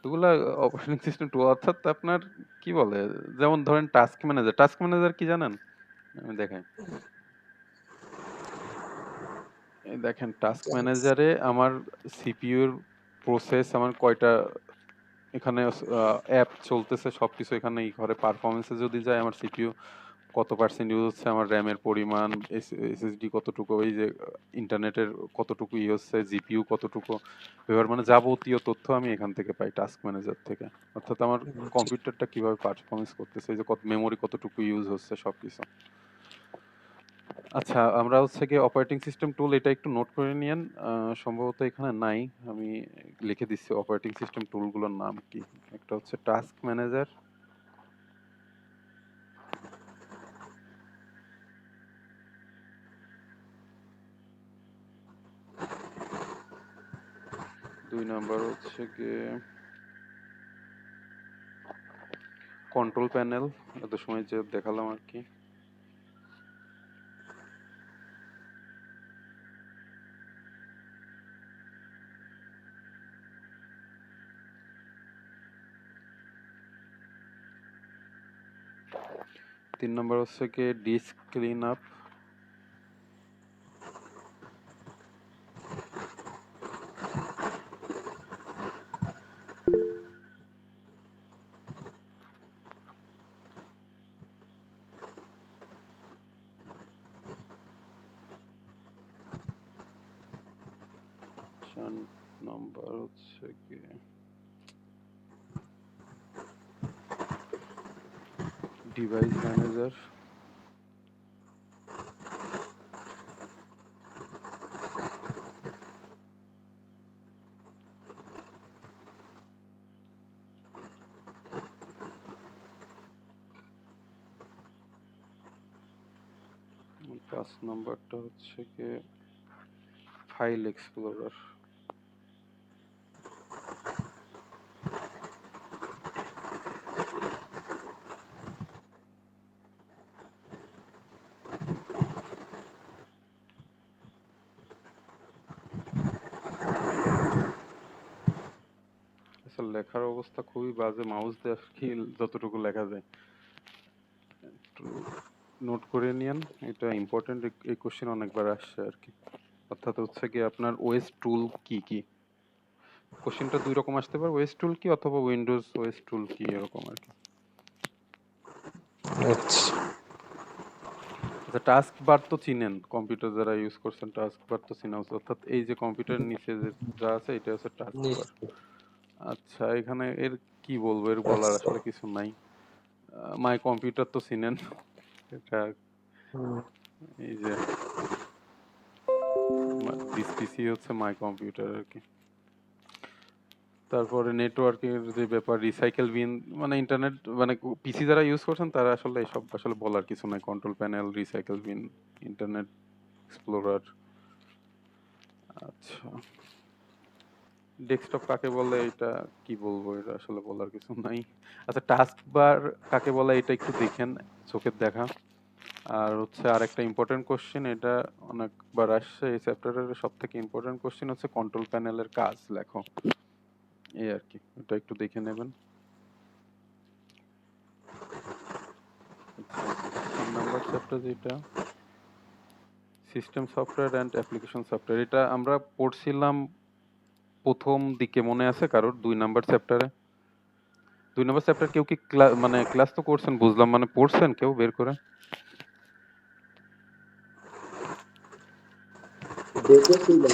এগুলা অপারেটিং সিস্টেম টুল, অর্থাৎ আপনার কি বলে, যেমন ধরেন টাস্ক ম্যানেজার। টাস্ক ম্যানেজার কি জানেন? আমি দেখাই। এই দেখেন টাস্ক ম্যানেজারে আমার সিপিইউর প্রসেস, আমার কয়টা এখানে অ্যাপ চলতেছে সবকিছু এখানে এই ঘরে। পারফরমেন্সে যদি যায়, আমার সিপিইউ কত পার্সেন্ট ইউজ হচ্ছে, আমার র্যামের পরিমাণ, এসএসডি কতটুকু, এই যে ইন্টারনেটের কতটুকু ইউজ হচ্ছে, জিপিইউ কতটুকু ব্যবহার, মানে যাবতীয় তথ্য আমি এখান থেকে পাই টাস্ক ম্যানেজার থেকে। অর্থাৎ আমার কম্পিউটারটা কিভাবে পারফরমেন্স করতেছে, এই যে কত মেমোরি কতটুকু ইউজ হচ্ছে সবকিছু। আচ্ছা, আমরা হচ্ছে কি অপারেটিং সিস্টেম টুল, এটা একটু নোট করে নিয়েন। সম্ভবত এখানে নাই, আমি লিখে দিচ্ছি অপারেটিং সিস্টেম টুলগুলোর নাম কি। একটা হচ্ছে টাস্ক ম্যানেজার, দুই নাম্বার হচ্ছে গিয়ে কন্ট্রোল প্যানেল, এত সময় যে দেখালাম আর কি। তিন নম্বর হচ্ছে কি ডিস্ক ক্লিন আপ। চার নম্বর হচ্ছে কি ডিভাইস ম্যানেজার। পাঁচ নম্বরটা হচ্ছে কি ফাইল এক্সপ্লোরার। আচ্ছা, লেখার অবস্থা খুবই বাজে, মাউস দিয়ে আর কি যতটুকু লেখা যায় একটু নোট করে নিয়েন, এটা ইম্পর্টেন্ট, এই কোশ্চেন অনেকবার আসছে আর কি। অর্থাৎ হচ্ছে কি আপনার ওএস টুল কি কি, কোশ্চেনটা দুই রকম আসতে পারে, ওএস টুল কি অথবা উইন্ডোজ ওএস টুল কি, এরকম আর কি। আচ্ছা আচ্ছা, টাস্ক বার তো চিনেন, কম্পিউটার যারা ইউজ করছেন টাস্ক বার তো চিনা উচিত। অর্থাৎ এই যে কম্পিউটারের নিচে যে যা আছে এটা হচ্ছে টাস্ক বার। নিশ্চয়। আচ্ছা, এখানে এর কি বলবো, এর বলার আচ্ছা আসলে কিছু নাই। মাই কম্পিউটার তো চিনেন, এটা হুম, এই যে দিস পিসি হচ্ছে মাই কম্পিউটার আর কি। তারপরে নেটওয়ার্কের যে ব্যাপার, রিসাইকেল বিন, মানে ইন্টারনেট, মানে পিসি যারা ইউজ করছেন তারা আসলে এসব আসলে বলার কিছু নাই, control panel, recycle bin, internet explorer. আচ্ছা, ডেস্কটপ কাকে বলে এটা কি বলবো, এটা আসলে বলার কিছু নাই। আচ্ছা, টাস্ক বার কাকে বলে এটা একটু দেখেন, চোখের দেখা। আর হচ্ছে আরেকটা ইম্পর্টেন্ট কোশ্চেন, এটা অনেকবার আসছে এই চ্যাপ্টারের, সব থেকে ইম্পর্টেন্ট কোশ্চেন হচ্ছে কন্ট্রোল প্যানেলের কাজ লেখো, এই আর কি, এটা একটু দেখে নেবেন। আচ্ছা, 3 নাম্বার চ্যাপ্টার যেটা system software and application software, এটা আমরা পড়ছিলাম প্রথম দিকে, মনে আছে কারোর 2 নাম্বার চ্যাপ্টারে? 2 নাম্বার চ্যাপ্টার কেউ কি মানে ক্লাস তো করছেন বুঝলাম, মানে পড়ছেন কেউ বের করে?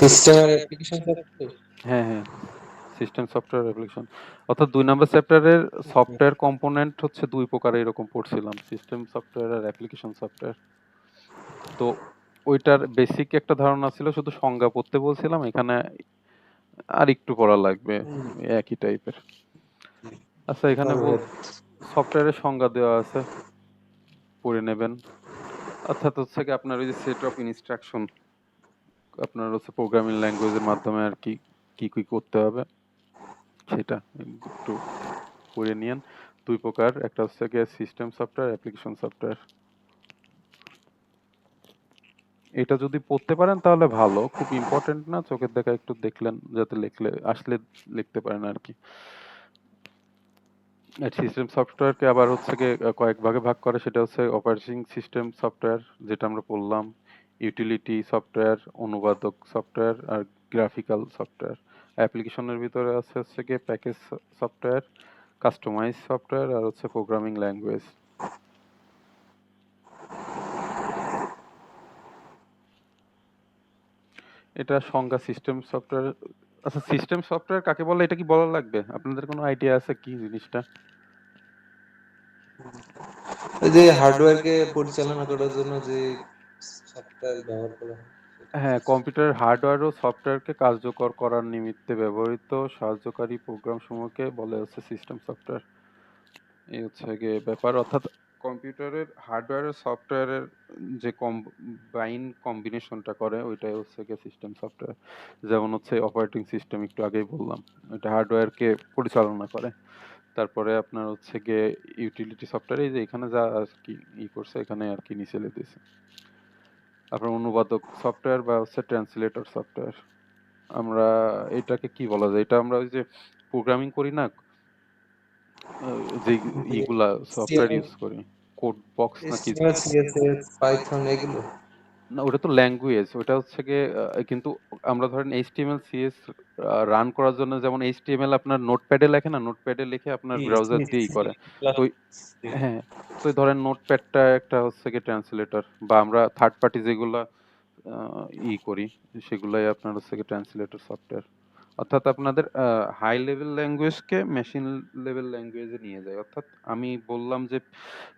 সিস্টেম আর অ্যাপ্লিকেশন সফটওয়্যার। হ্যাঁ হ্যাঁ, সিস্টেম সফটওয়্যার অ্যাপ্লিকেশন। অর্থাৎ 2 নাম্বার চ্যাপ্টারের সফটওয়্যার কম্পোনেন্ট হচ্ছে দুই প্রকার, এরকম পড়ছিলাম, সিস্টেম সফটওয়্যার আর অ্যাপ্লিকেশন সফটওয়্যার। তো ওইটার বেসিক একটা ধারণা ছিল, শুধু সংজ্ঞা পড়তে বলছিলাম, এখানে আর একটু পড়া লাগবে, একই টাইপের। আচ্ছা, এখানে সফটওয়্যারের সংজ্ঞা দেওয়া আছে, পড়ে নেবেন। অর্থাৎ হচ্ছে কি আপনার ওই যে সেট অফ ইনস্ট্রাকশন, আপনার হচ্ছে প্রোগ্রামিং ল্যাঙ্গুয়েজের মাধ্যমে আর কি কি কি করতে হবে সেটা একটু পড়ে নিয়েন। দুই প্রকার, একটা হচ্ছে গিয়ে সিস্টেম সফটওয়্যার, অ্যাপ্লিকেশন সফটওয়্যার। এটা যদি পড়তে পারেন তাহলে ভালো, খুব ইম্পর্টেন্ট না, চোখের দেখা একটু দেখলেন, যাতে লিখলে আসলে লিখতে পারেন আর কি। সিস্টেম সফটওয়্যারকে আবার হচ্ছে গিয়ে কয়েক ভাগে ভাগ করে, সেটা হচ্ছে অপারেটিং সিস্টেম সফটওয়্যার যেটা আমরা পড়লাম, ইউটিলিটি সফটওয়্যার, অনুবাদক সফটওয়্যার, আর গ্রাফিক্যাল সফটওয়্যার। অ্যাপ্লিকেশনের ভিতরে আছে হচ্ছে গিয়ে প্যাকেজ সফটওয়্যার, কাস্টমাইজ সফটওয়্যার, আর হচ্ছে প্রোগ্রামিং ল্যাঙ্গুয়েজ। এটা সংজ্ঞা সিস্টেম সফটওয়্যার। আচ্ছা, সিস্টেম সফটওয়্যার কাকে বলে এটা কি বলা লাগবে? আপনাদের কোনো আইডিয়া আছে কি জিনিসটা? ওই যে হার্ডওয়্যারকে পরিচালনা করার জন্য যে সফটওয়্যার ব্যবহার করা হয় সেটা। হ্যাঁ, কম্পিউটারের হার্ডওয়্যার ও সফটওয়্যারকে কার্যকর করার নিমিত্তে ব্যবহৃত সাহায্যকারী প্রোগ্রাম সমূহকে বলে হচ্ছে সিস্টেম সফটওয়্যার। এই হচ্ছে গিয়ে ব্যাপার, অর্থাৎ কম্পিউটারের হার্ডওয়্যার আর সফটওয়্যারের যে কম্বিনেশনটা করে ওইটাই হচ্ছে গিয়ে সিস্টেম সফটওয়্যার। যেমন হচ্ছে অপারেটিং সিস্টেম, একটু আগেই বললাম, এটা হার্ডওয়্যারকে পরিচালনা করে। তারপরে আপনার হচ্ছে গিয়ে ইউটিলিটি সফটওয়্যার, এই যে এখানে যা আর কি করছে এখানে আর কি নিচে দিয়েছে। আপনার অনুবাদক সফটওয়্যার বা হচ্ছে ট্রান্সলেটর সফটওয়্যার। আমরা এটাকে কি বলা যায়, এটা আমরা ওই যে প্রোগ্রামিং করি না, যে ইগুলা সফটওয়্যার ইউজ করি, কোড বক্স নাকি, HTML, CSS, পাইথন এগুলো। না ওটা তো ল্যাঙ্গুয়েজ, ওটা হচ্ছে গিয়ে কিন্তু আমরা ধরেন এইচটিএমএল সিএস রান করার জন্য, যেমন এইচটিএমএল আপনার নোটপ্যাডে লেখে না, নোটপ্যাডে লিখে আপনার ব্রাউজার দিয়েই করে। তো হ্যাঁ, তো ধরেন নোটপ্যাডটা একটা হচ্ছে গিয়ে ট্রান্সলেটর, বা আমরা থার্ড পার্টি যেগুলা করি সেগুলাই আপনার হচ্ছে গিয়ে ট্রান্সলেটর সফটওয়্যার। অর্থাৎ আপনাদের হাই লেভেল ল্যাঙ্গুয়েজকে মেশিন লেভেল ল্যাঙ্গুয়েজে নিয়ে যায়। অর্থাৎ আমি বললাম যে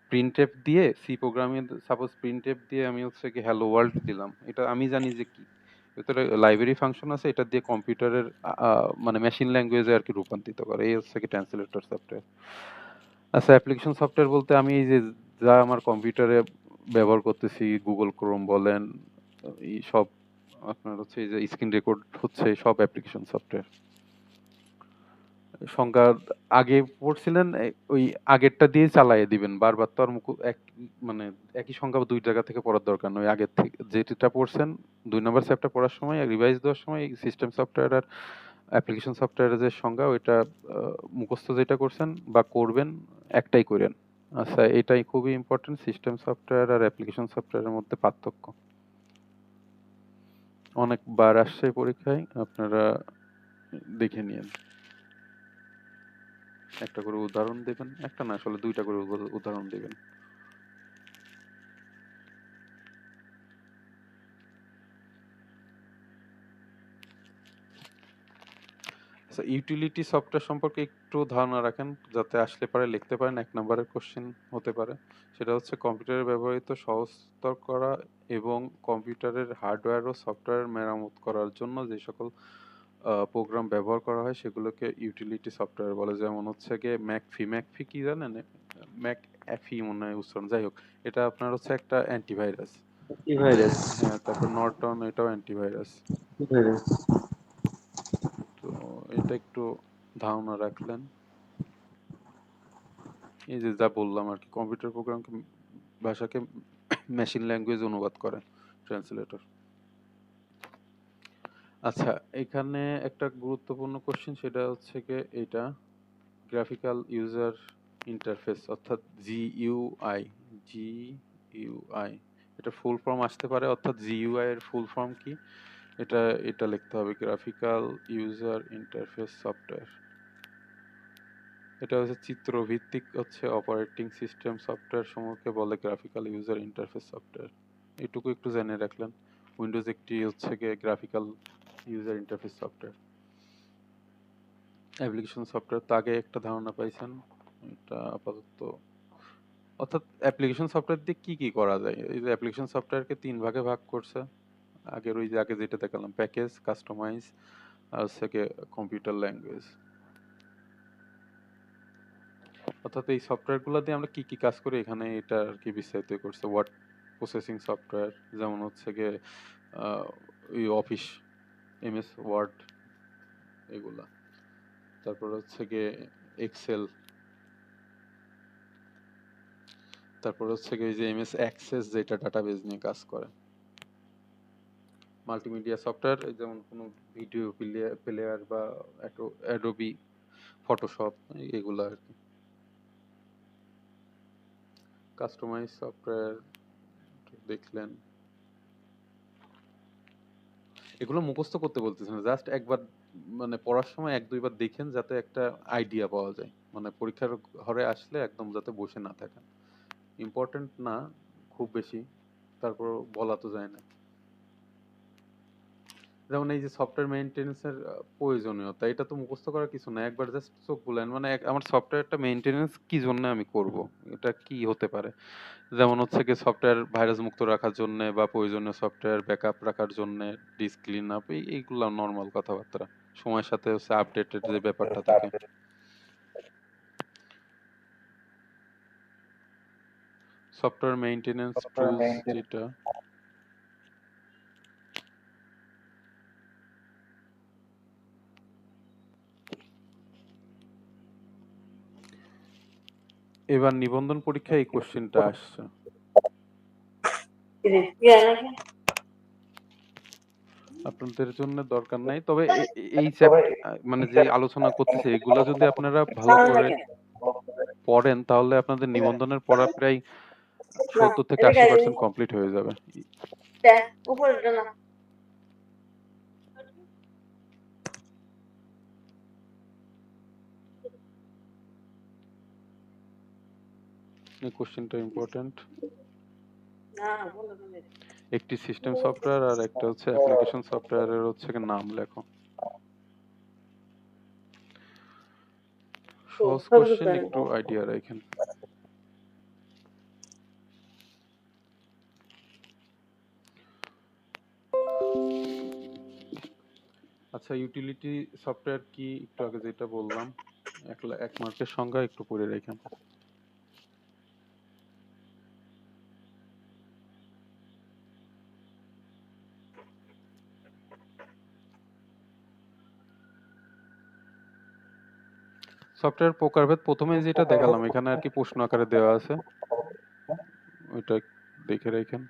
প্রিন্টএফ দিয়ে সি প্রোগ্রামে, সাপোজ প্রিন্টএফ দিয়ে আমি হচ্ছে কি হ্যালো ওয়ার্ল্ড দিলাম, এটা আমি জানি যে কি, ভিতরে লাইব্রেরি ফাংশন আছে, এটা দিয়ে কম্পিউটারের মানে মেশিন ল্যাঙ্গুয়েজে আর কি রূপান্তরিত করে, এই হচ্ছে কি ট্রান্সলেটর সফটওয়্যার। আচ্ছা, অ্যাপ্লিকেশন সফটওয়্যার বলতে আমি এই যে যা আমার কম্পিউটারে ব্যবহার করতেছি, গুগল ক্রোম বলেন, এই সব আপনার হচ্ছে এই যে স্ক্রিন রেকর্ড হচ্ছে, সব অ্যাপ্লিকেশন সফটওয়্যার। সংজ্ঞা আগে পড়ছিলেন, ওই আগেরটা দিয়ে চালাইয়ে দিবেন, বারবার তো আর মানে একই সংজ্ঞা দুই জায়গা থেকে পড়ার দরকার নয়, আগের থেকে যেটা পড়ছেন 2 নাম্বার চ্যাপ্টার পড়ার সময় রিভাইজ দেওয়ার সময় সিস্টেম সফটওয়্যার আর অ্যাপ্লিকেশন সফটওয়্যারের যে সংজ্ঞা ওইটা মুখস্থ যেটা করছেন বা করবেন একটাই করেন। আচ্ছা, এটাই খুবই ইম্পর্টেন্ট, সিস্টেম সফটওয়্যার আর অ্যাপ্লিকেশন সফটওয়্যারের মধ্যে পার্থক্য। অনেকবার আসছে পরীক্ষায়, আপনারা দেখে নিয়েন। একটা করে উদাহরণ দেবেন, একটা না আসলে দুইটা করে উদাহরণ দেবেন। আচ্ছা, ইউটিলিটি সফটওয়্যার সম্পর্কে একটু ধারণা রাখেন যাতে আসলে পারে লিখতে পারেন, 1 নম্বরের কোশ্চেন হতে পারে। সেটা হচ্ছে কম্পিউটারে ব্যবহৃত সহজতর করা এবং কম্পিউটারের হার্ডওয়্যার ও সফটওয়্যার মেরামত করার জন্য যে সকল প্রোগ্রাম ব্যবহার করা হয় সেগুলোকে ইউটিলিটি সফটওয়্যার বলে। যেমন হচ্ছে গিয়ে ম্যাকফি। ম্যাকফি কি জানেন? ম্যাকঅ্যাফি মনে হয় উচ্চারণ, যাই হোক। এটা আপনার হচ্ছে একটা অ্যান্টিভাইরাস। ভাইরাস। হ্যাঁ, তারপর নর্টন, এটাও অ্যান্টিভাইরাস। ভাইরাস। তো এটা একটু ধারণা রাখলেন। এই যে যা বললাম আর কি, কম্পিউটার প্রোগ্রামকে ভাষাকে মেশিন ল্যাঙ্গুয়েজ অনুবাদ করে ট্রান্সলেটর। আচ্ছা, এখানে একটা গুরুত্বপূর্ণ কোশ্চেন, সেটা হচ্ছে গিয়ে এটা গ্রাফিক্যাল ইউজার ইন্টারফেস অর্থাৎ জিইউআই। জিইউআই এটা ফুল ফর্ম আসতে পারে, অর্থাৎ জিইউআই এর ফুল ফর্ম কি এটা এটা লিখতে হবে, গ্রাফিক্যাল ইউজার ইন্টারফেস সফটওয়্যার। এটা হচ্ছে চিত্রভিত্তিক হচ্ছে অপারেটিং সিস্টেম সফটওয়্যার সমূহকে বলে গ্রাফিক্যাল ইউজার ইন্টারফেস সফটওয়্যার। এটুকু একটু জেনে রাখলেন। উইন্ডোজ একটি হচ্ছে গিয়ে graphical user interface software. Application software তো আগে একটা ধারণা পাইছেন, এটা আপাতত। অর্থাৎ অ্যাপ্লিকেশন সফটওয়্যার দিয়ে কি কি করা যায়, এই যে অ্যাপ্লিকেশন সফটওয়্যারকে 3 ভাগে ভাগ করছে। আগের ওই যে আগে যেটা দেখালাম, প্যাকেজ, কাস্টমাইজ আর হচ্ছে গিয়ে কম্পিউটার ল্যাঙ্গুয়েজ। অর্থাৎ এই সফটওয়্যারগুলো দিয়ে আমরা কি কি কাজ করি এখানে এটা আর কি বিস্তারিত করছে। ওয়ার্ড প্রসেসিং সফটওয়্যার, যেমন হচ্ছে গিয়ে ওই অফিস, এমএস ওয়ার্ড এগুলা। তারপর হচ্ছে গিয়ে এক্সেল, তারপর হচ্ছে গিয়ে যে এমএস অ্যাক্সেস যেটা ডাটাবেজ নিয়ে কাজ করে। মাল্টিমিডিয়া সফটওয়্যার যেমন কোনো ভিডিও প্লেয়ার বা অ্যাডোবি ফটোশপ এগুলা আর কি। কাস্টমাইজ সফটওয়্যার দেখলেন। এগুলো মুখস্থ করতে বলতেছে না, জাস্ট একবার মানে পড়ার সময় 1-2 বার দেখেন যাতে একটা আইডিয়া পাওয়া যায়, মানে পরীক্ষার হলে আসলে একদম যাতে বসে না থাকেন। ইম্পর্টেন্ট না খুব বেশি, তারপর বলা তো যায় না। যেমন এই যে সফটওয়্যার মেইনটেনেন্সের প্রয়োজনীয়তা, এটা তো মুখস্থ করার কিছু না, একবার জাস্ট চোখ বুলান, মানে আমার সফটওয়্যারটা মেইনটেনেন্স কি জন্য আমি করব, এটা কি হতে পারে। যেমন হচ্ছে কি সফটওয়্যার ভাইরাস মুক্ত রাখার জন্য বা প্রয়োজনীয় সফটওয়্যার ব্যাকআপ রাখার জন্য, ডিস্ক ক্লিন আপ, এইগুলা নর্মাল কথাবার্তা। সময়ের সাথে হচ্ছে আপডেটেড যে ব্যাপারটা থাকে। সফটওয়্যার মেইনটেনেন্স টুলস যেটা, এবার নিবন্ধন পরীক্ষায় এই কোশ্চেনটা আসছে। আপনাদের জন্য দরকার নাই, তবে এই মানে যে আলোচনা করতেছে এগুলা যদি আপনারা ভালো করে পড়েন তাহলে আপনাদের নিবন্ধনের পড়া প্রায় 70-80% কমপ্লিট হয়ে যাবে। এই কোশ্চেনটা ইম্পর্টেন্ট। একটি সিস্টেম সফটওয়্যার আর একটা হচ্ছে অ্যাপ্লিকেশন সফটওয়্যারের হচ্ছে নাম লেখো। সহজ কোশ্চেন, একটু আইডিয়া রাখেন। আচ্ছা, ইউটিলিটি সফটওয়্যার কি একটু আগে যেটা বললাম, 1 মার্কের সংজ্ঞা একটু পড়ে রাখেন। সফটওয়্যার প্রকারভেদ প্রথমে যেটা দেখালাম এখানে আর কি প্রশ্ন আকারে দেওয়া আছে, ওইটা দেখে রাখেন।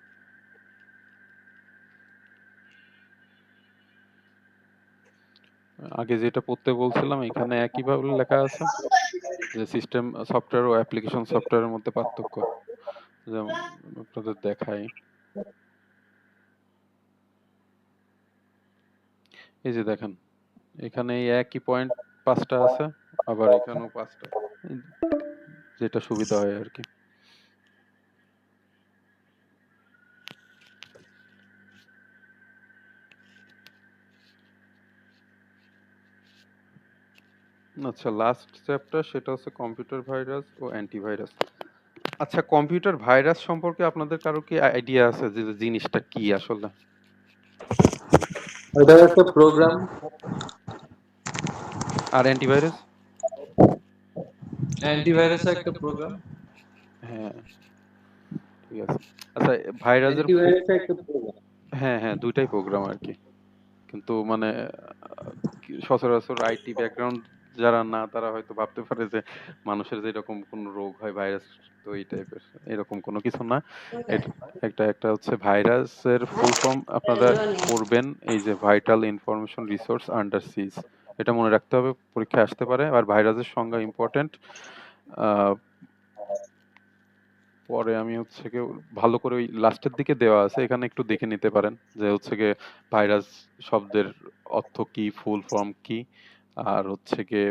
আগে যেটা পড়তে বলছিলাম এখানে একইভাবে লেখা আছে যে সিস্টেম সফটওয়্যার ও অ্যাপ্লিকেশন সফটওয়্যারের মধ্যে পার্থক্য, যেমন আপনাদের দেখাই, এই যে দেখেন এখানে এই একই পয়েন্ট 5টা আছে, আবার এখানেও 5টা, যেটা সুবিধা হয় আর কি। আচ্ছা, লাস্ট চ্যাপ্টার সেটা হচ্ছে কম্পিউটার ভাইরাস ও অ্যান্টিভাইরাস। আচ্ছা, কম্পিউটার ভাইরাস সম্পর্কে আপনাদের কারো কি আইডিয়া আছে যে জিনিসটা কি আসলে? এটা একটা প্রোগ্রাম। আর অ্যান্টিভাইরাস? অ্যান্টিভাইরাস একটা প্রোগ্রাম। হ্যাঁ, ঠিক আছে। আচ্ছা, ভাইরাসের অ্যান্টিভাইরাস একটা প্রোগ্রাম। হ্যাঁ হ্যাঁ, দুইটাই প্রোগ্রাম আর কি, কিন্তু মানে সচরাচর আইটি ব্যাকগ্রাউন্ড যারা না তারা হয়তো ভাবতে পারে যে মানুষের যেরকম কোনো রোগ হয় ভাইরাস, তো এই টাইপের এরকম কোনো কিছু না। এটা একটা একটা হচ্ছে ভাইরাসের ফুল ফর্ম আপনারা পড়বেন, এই যে ভাইটাল ইনফরমেশন রিসোর্স আন্ডার সিজ, এটা মনে রাখতে হবে, পরীক্ষায় আসতে পারে। আর ভাইরাসের সংজ্ঞা ইম্পর্টেন্ট, পরে আমি হচ্ছে কি ভালো করে ওই লাস্টের দিকে দেওয়া আছে, এখানে একটু দেখে নিতে পারেন যে হচ্ছে কি ভাইরাস শব্দের অর্থ কি, ফুল ফর্ম কি, আর হচ্ছে কি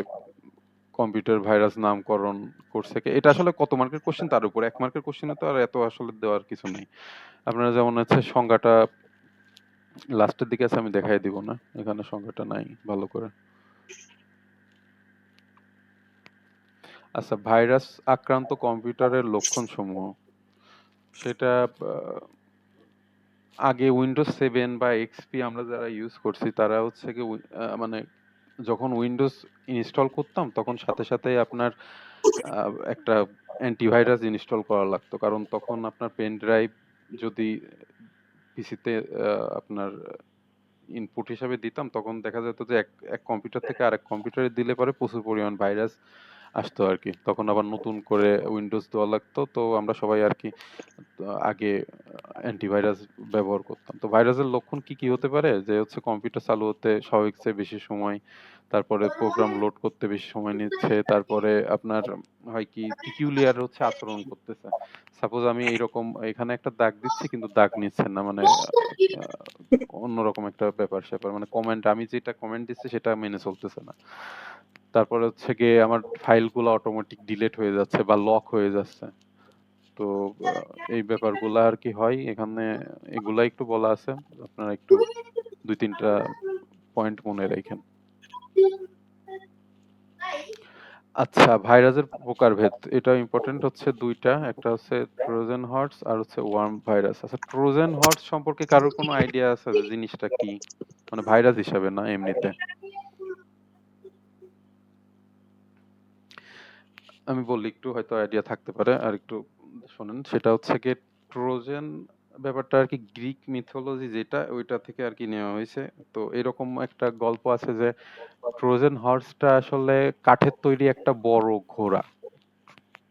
কম্পিউটার ভাইরাস নামকরণ করছে কি। এটা আসলে কত মার্কের কোশ্চেন তার উপর, 1 মার্কের কোশ্চেনে তো আর এত আসলে দেওয়ার কিছু নেই। আপনারা যেমন হচ্ছে সংজ্ঞাটা লাস্টের দিকে আছে, আমি দেখাই দিব না, এখানে সংজ্ঞাটা নাই ভালো করে। আচ্ছা, ভাইরাস আক্রান্ত কম্পিউটারের লক্ষণ সমূহ, সেটা আগে উইন্ডোজ 7 বা এক্সপি আমরা যারা ইউজ করছি তারা হচ্ছে কি মানে যখন উইন্ডোজ ইনস্টল করতাম তখন সাথে সাথে আপনার একটা অ্যান্টিভাইরাস ইনস্টল করা লাগতো, কারণ তখন আপনার পেন ড্রাইভ যদি পিসিতে আপনার ইনপুট হিসাবে দিতাম তখন দেখা যেত যে এক এক কম্পিউটার থেকে আরেক কম্পিউটারে দিলে পরে প্রচুর পরিমাণ ভাইরাস আসতো আর কি, তখন আবার নতুন করে উইন্ডোজ দেওয়া লাগতো। তো আমরা সবাই আর কি আগে অ্যান্টিভাইরাস ব্যবহার করতাম। তো ভাইরাসের লক্ষণ কি কি হতে পারে, যে হচ্ছে কম্পিউটার চালু হতে স্বাভাবিক চেয়ে বেশি সময়, তারপরে প্রোগ্রাম লোড করতে বেশি সময় নিচ্ছে, তারপরে আপনার হয় কি পিকিউলিয়ার হচ্ছে আচরণ করতেছে। সাপোজ আমি এইরকম এখানে একটা দাগ দিচ্ছি কিন্তু দাগ নিচ্ছে না, মানে অন্যরকম একটা ব্যাপার স্যাপার, মানে কমেন্ট আমি যেটা কমেন্ট দিচ্ছি সেটা মেনে চলতেছে না। তারপরে হচ্ছে গিয়ে আমার ফাইলগুলো অটোমেটিক ডিলিট হয়ে যাচ্ছে বা লক হয়ে যাচ্ছে। তো এই ব্যাপারগুলা আর কি হয় এখানে, এগুলা একটু বলা আছে, আপনারা একটু 2-3টা পয়েন্ট মনে রাখেন। আচ্ছা, ভাইরাসের প্রকারভেদ, এটা ইম্পর্টেন্ট হচ্ছে 2টা, একটা হচ্ছে ট্রোজান হর্স আর হচ্ছে ওয়ার্ম ভাইরাস। আচ্ছা, ট্রোজান হর্স সম্পর্কে কারোর কোনো আইডিয়া আছে যে জিনিসটা কি, মানে ভাইরাস হিসাবে না এমনিতে? আমি বললি একটু হয়তো আইডিয়া থাকতে পারে, আর একটু শোনেন। সেটা হচ্ছে কি ট্রোজান ব্যাপারটা আর কি গ্রিক মিথোলজি যেটা ওইটা থেকে আর কি নেওয়া হয়েছে। তো এরকম একটা গল্প আছে যে ট্রোজান হর্সটা আসলে কাঠের তৈরি একটা বড় ঘোড়া,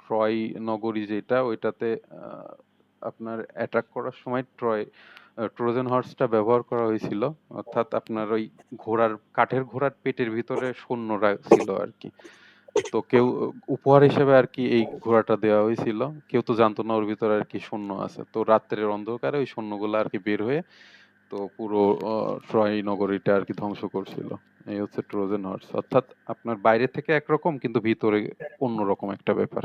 ট্রয় নগরী যেটা ওইটাতে আপনার অ্যাটাক করার সময় ট্রোজান হর্সটা ব্যবহার করা হয়েছিল। অর্থাৎ আপনার ওই ঘোড়ার কাঠের ঘোড়ার পেটের ভিতরে সৈন্যরা ছিল আর কি। তো কেউ উপহার হিসেবে আর কি এই ঘোড়াটা দেওয়া হয়েছিল, কেউ তো জানতো না ওর ভিতরে আর কি সৈন্য আছে। তো রাত্রের অন্ধকারে ওই সৈন্যগুলো আর কি বের হয়ে তো পুরো ট্রয় নগরীটা আর কি ধ্বংস করছিল। এই হচ্ছে ট্রোজান হর্স, অর্থাৎ আপনার বাইরে থেকে একরকম কিন্তু ভিতরে অন্যরকম একটা ব্যাপার।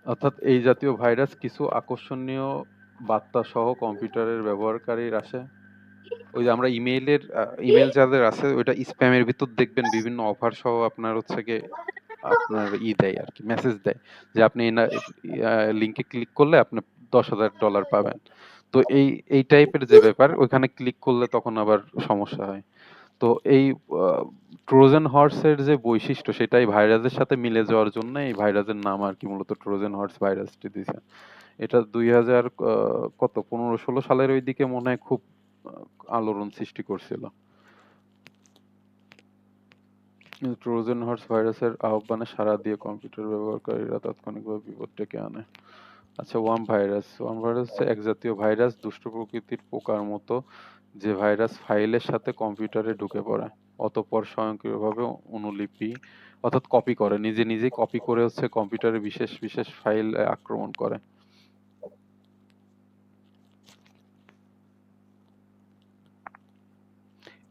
অর্থাৎ এই জাতীয় ভাইরাস কিছু আকর্ষণীয় বার্তা সহ কম্পিউটারের ব্যবহারকারীর আসে। ওই যে আমরা ইমেল যাদের আছে ওইটা স্প্যামের ভিতর দেখবেন বিভিন্ন অফার সহ আপনার হচ্ছে গিয়ে আপনার দেয় আর কি, মেসেজ দেয় যে আপনি লিংকে ক্লিক করলে আপনি $10,000 পাবেন। তো এই টাইপের যে ব্যাপার ওইখানে ক্লিক করলে তখন আবার সমস্যা হয়। তো এই ট্রোজান হর্সের যে বৈশিষ্ট্য সেটাই ভাইরাসের সাথে মিলে যাওয়ার জন্য এই ভাইরাসের নাম আর কি মূলত ট্রোজান হর্স ভাইরাসটি দিয়েছে। এটা 2000 কত 15-16 সালের ওই দিকে মনে হয় খুব আলোড়ন সৃষ্টি করছিল। ট্রোজান হর্স ভাইরাসের আহ্বানে সাড়া দিয়ে কম্পিউটার ব্যবহারকারীরা তাৎক্ষণিকভাবে বিপদ ডেকে আনে। আচ্ছা, ওয়ার্ম ভাইরাস হচ্ছে এক জাতীয় ভাইরাস, দুষ্ট প্রকৃতির পোকার মতো, যে ভাইরাস ফাইলের সাথে কম্পিউটারে ঢুকে পড়ে, অতঃপর স্বয়ংক্রিয়ভাবে অনুলিপি অর্থাৎ কপি করে, নিজে নিজেই কপি করে হচ্ছে কম্পিউটারে বিশেষ বিশেষ ফাইল আক্রমণ করে।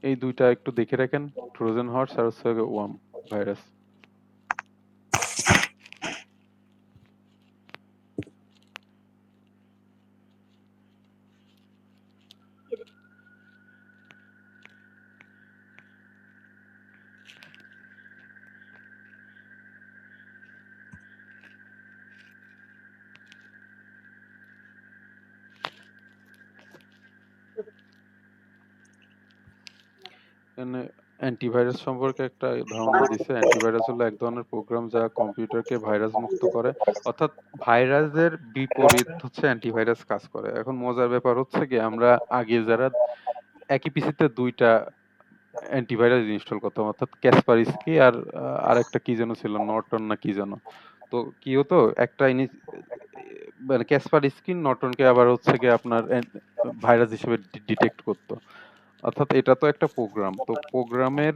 এই দুইটা একটু দেখে রাখেন, ট্রোজান হর্স আর হচ্ছে ওয়ার্ম ভাইরাস। এখানে অ্যান্টিভাইরাস সম্পর্কে একটা ধারণা দিছে। অ্যান্টিভাইরাস হলো এক ধরনের প্রোগ্রাম যা কম্পিউটারকে ভাইরাস মুক্ত করে, অর্থাৎ ভাইরাসের বিপরীত হচ্ছে অ্যান্টিভাইরাস কাজ করে। এখন মজার ব্যাপার হচ্ছে কি, আমরা আগে যারা একই পিসিতে দুইটা অ্যান্টিভাইরাস ইনস্টল করতাম, অর্থাৎ ক্যাসপারস্কি আর আরেকটা কি যেন ছিল, নর্টন না কি যেন। তো কি হতো, একটা মানে ক্যাসপারস্কি নর্টনকে আবার হচ্ছে কি আপনার ভাইরাস হিসেবে ডিটেক্ট করতো। অর্থাৎ এটা তো একটা প্রোগ্রাম, তো প্রোগ্রামের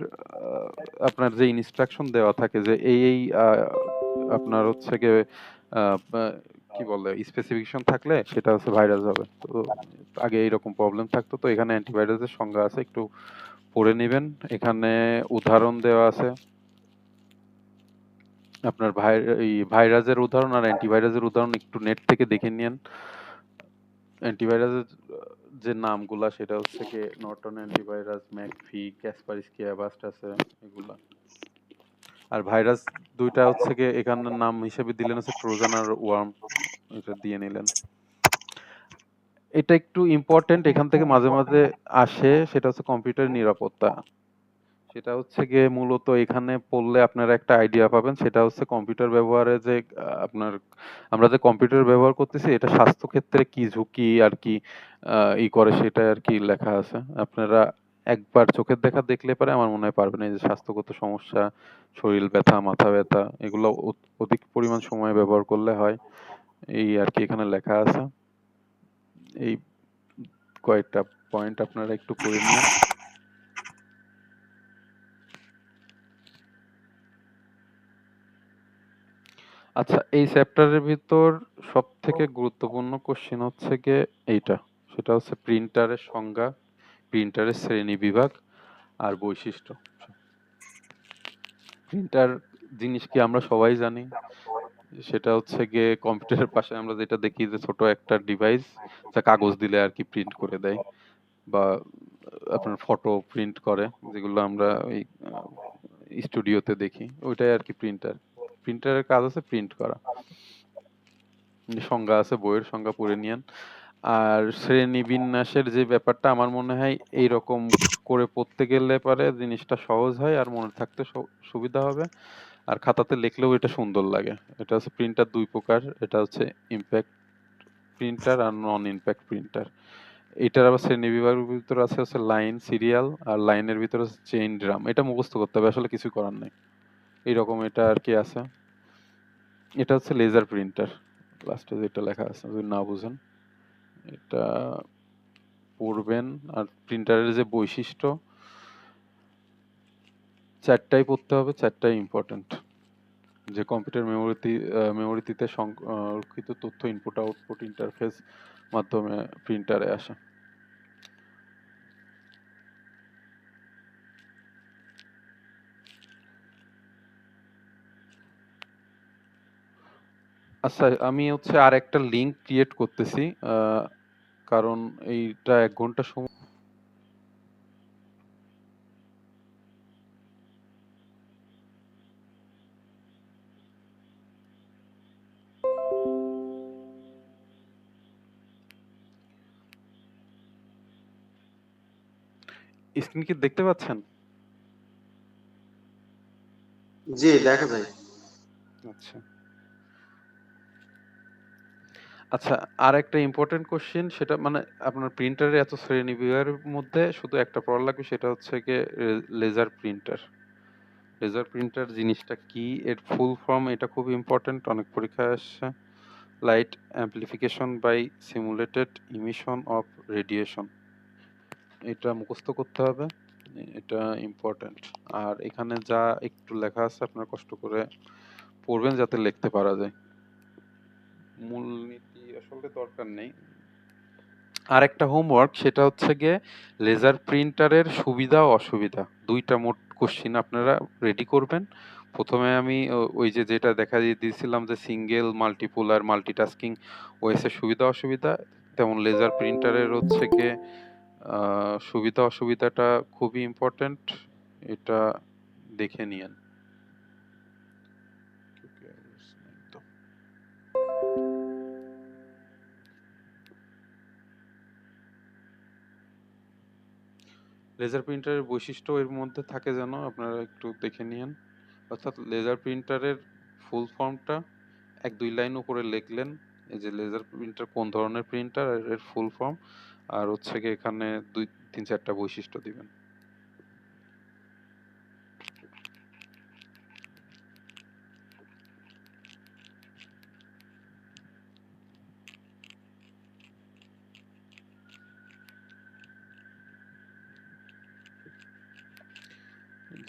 আপনার যে ইনস্ট্রাকশন দেওয়া থাকে যে এই আপনার হচ্ছে গিয়ে কি বলে স্পেসিফিকেশন থাকলে সেটা হচ্ছে ভাইরাস হবে। তো আগে এইরকম প্রবলেম থাকতো, তো এখানে অ্যান্টিভাইরাসের সংজ্ঞা আছে, একটু পড়ে নেবেন। এখানে উদাহরণ দেওয়া আছে, আপনার এই ভাইরাসের উদাহরণ আর অ্যান্টিভাইরাসের উদাহরণ একটু নেট থেকে দেখে নিন। অ্যান্টিভাইরাসের যে নামগুলা সেটা হচ্ছে কি Norton antivirus, McPhee, Kaspersky, Avast আছে এগুলা। আর ভাইরাস দুইটা হচ্ছে কি এখানে নাম হিসেবে দিলেন হচ্ছে ট্রোজান আর ওয়ার্ম, এটা দিয়ে নিলেন। এটা একটু ইম্পর্টেন্ট, এখান থেকে মাঝে মাঝে আসে, সেটা হচ্ছে কম্পিউটার নিরাপত্তা। সেটা হচ্ছে গিয়ে মূলত এখানে পড়লে আপনারা একটা আইডিয়া পাবেন, সেটা হচ্ছে কম্পিউটার ব্যবহারে যে আপনার আমরা যে কম্পিউটার ব্যবহার করতেছি এটা স্বাস্থ্য ক্ষেত্রে কি ঝুঁকি আর কি ই করে সেটা আর কি লেখা আছে। আপনারা একবার চোখের দেখা দেখলে পরে আমার মনে হয় পারবেন, এই যে স্বাস্থ্যগত সমস্যা, শরীর ব্যথা, মাথা ব্যথা, এগুলো অধিক পরিমাণ সময় ব্যবহার করলে হয়, এই আর কি এখানে লেখা আছে। এই কয়েকটা পয়েন্ট আপনারা একটু পড়ে নিন। আচ্ছা, এই চ্যাপ্টারের ভিতর সব থেকে গুরুত্বপূর্ণ কোশ্চেন হচ্ছে গিয়ে এইটা, সেটা হচ্ছে প্রিন্টারের সংজ্ঞা, প্রিন্টারের শ্রেণী বিভাগ আর বৈশিষ্ট্য। প্রিন্টার জিনিস কি আমরা সবাই জানি, সেটা হচ্ছে গিয়ে কম্পিউটারের পাশে আমরা যেটা দেখি যে ছোট একটা ডিভাইস যা কাগজ দিলে আর কি প্রিন্ট করে দেয়, বা আপনার ফটো প্রিন্ট করে, যেগুলো আমরা ওই স্টুডিওতে দেখি, ওইটাই আর কি প্রিন্টার। প্রিন্টারের কাজ হচ্ছে প্রিন্ট করা। সংজ্ঞা আছে, বইয়ের সংজ্ঞা পড়ে নিয়েন। আর শ্রেণী বিন্যাসের যে ব্যাপারটা আমার মনে হয় এইরকম করে পড়তে গেলে পরে জিনিসটা সহজ হয় আর মনে থাকতে সুবিধা হবে, আর খাতাতে লিখলেও এটা সুন্দর লাগে। এটা হচ্ছে প্রিন্টার দুই প্রকার, এটা হচ্ছে ইমপ্যাক্ট প্রিন্টার আর নন ইমপ্যাক্ট প্রিন্টার। এটার আবার শ্রেণী বিভাগের ভিতর আছে হচ্ছে লাইন, সিরিয়াল, আর লাইনের ভিতরে হচ্ছে চেইন ড্রাম। এটা মুখস্থ করতে হবে, আসলে কিছু করার নেই, এইরকম এটা আর কি আছে। এটা হচ্ছে লেজার প্রিন্টার, লাস্টে যেটা লেখা আছে যদি না বুঝেন এটা পড়বেন। আর প্রিন্টারের যে বৈশিষ্ট্য চারটাই পড়তে হবে, চারটাই ইম্পর্টেন্ট। যে কম্পিউটার মেমোরিতে সংরক্ষিত তথ্য ইনপুট আউটপুট ইন্টারফেস মাধ্যমে প্রিন্টারে আসে। আচ্ছা, আমি হচ্ছে আর একটা লিংক ক্রিয়েট করতেছি, কারণ এইটা 1 ঘন্টা সময়। স্ক্রিন কি দেখতে পাচ্ছেন? জি, দেখা যায়। আচ্ছা আচ্ছা, আর একটা ইম্পর্টেন্ট কোশ্চেন, সেটা মানে আপনার প্রিন্টারের এত শ্রেণী বিভাগের মধ্যে শুধু একটা পড়া লাগবে, সেটা হচ্ছে গিয়ে লেজার প্রিন্টার। লেজার প্রিন্টার জিনিসটা কি, এর ফুল ফর্ম, এটা খুব ইম্পর্টেন্ট, অনেক পরীক্ষায় আসছে। Light amplification by simulated emission of radiation. এটা মুখস্থ করতে হবে, এটা ইম্পর্টেন্ট। আর এখানে যা একটু লেখা আছে আপনারা কষ্ট করে পড়বেন যাতে লিখতে পারা যায়। মূলনীতি আসলে দরকার নেই। আরেকটা হোমওয়ার্ক সেটা হচ্ছে গিয়ে লেজার প্রিন্টারের সুবিধা ও অসুবিধা দুইটা মোট কোশ্চিন আপনারা রেডি করবেন। প্রথমে আমি ওই যে যেটা দেখা দিয়েছিলাম যে সিঙ্গেল মাল্টিপোলার মাল্টিটাস্কিং ওএস এর সুবিধা অসুবিধা, তেমন লেজার প্রিন্টারের হচ্ছে গিয়ে সুবিধা অসুবিধাটা খুবই ইম্পর্টেন্ট, এটা দেখে নিয়েন। লেজার প্রিন্টারের বৈশিষ্ট্য এর মধ্যে থাকে যেন আপনারা একটু দেখে নিয়েন। অর্থাৎ লেজার প্রিন্টারের ফুল ফর্মটা 1-2 লাইন উপরে লিখলেন, এই যে লেজার প্রিন্টার কোন ধরনের প্রিন্টার এর ফুল ফর্ম, আর হচ্ছে গিয়ে এখানে 2-3-4টা বৈশিষ্ট্য দিবেন।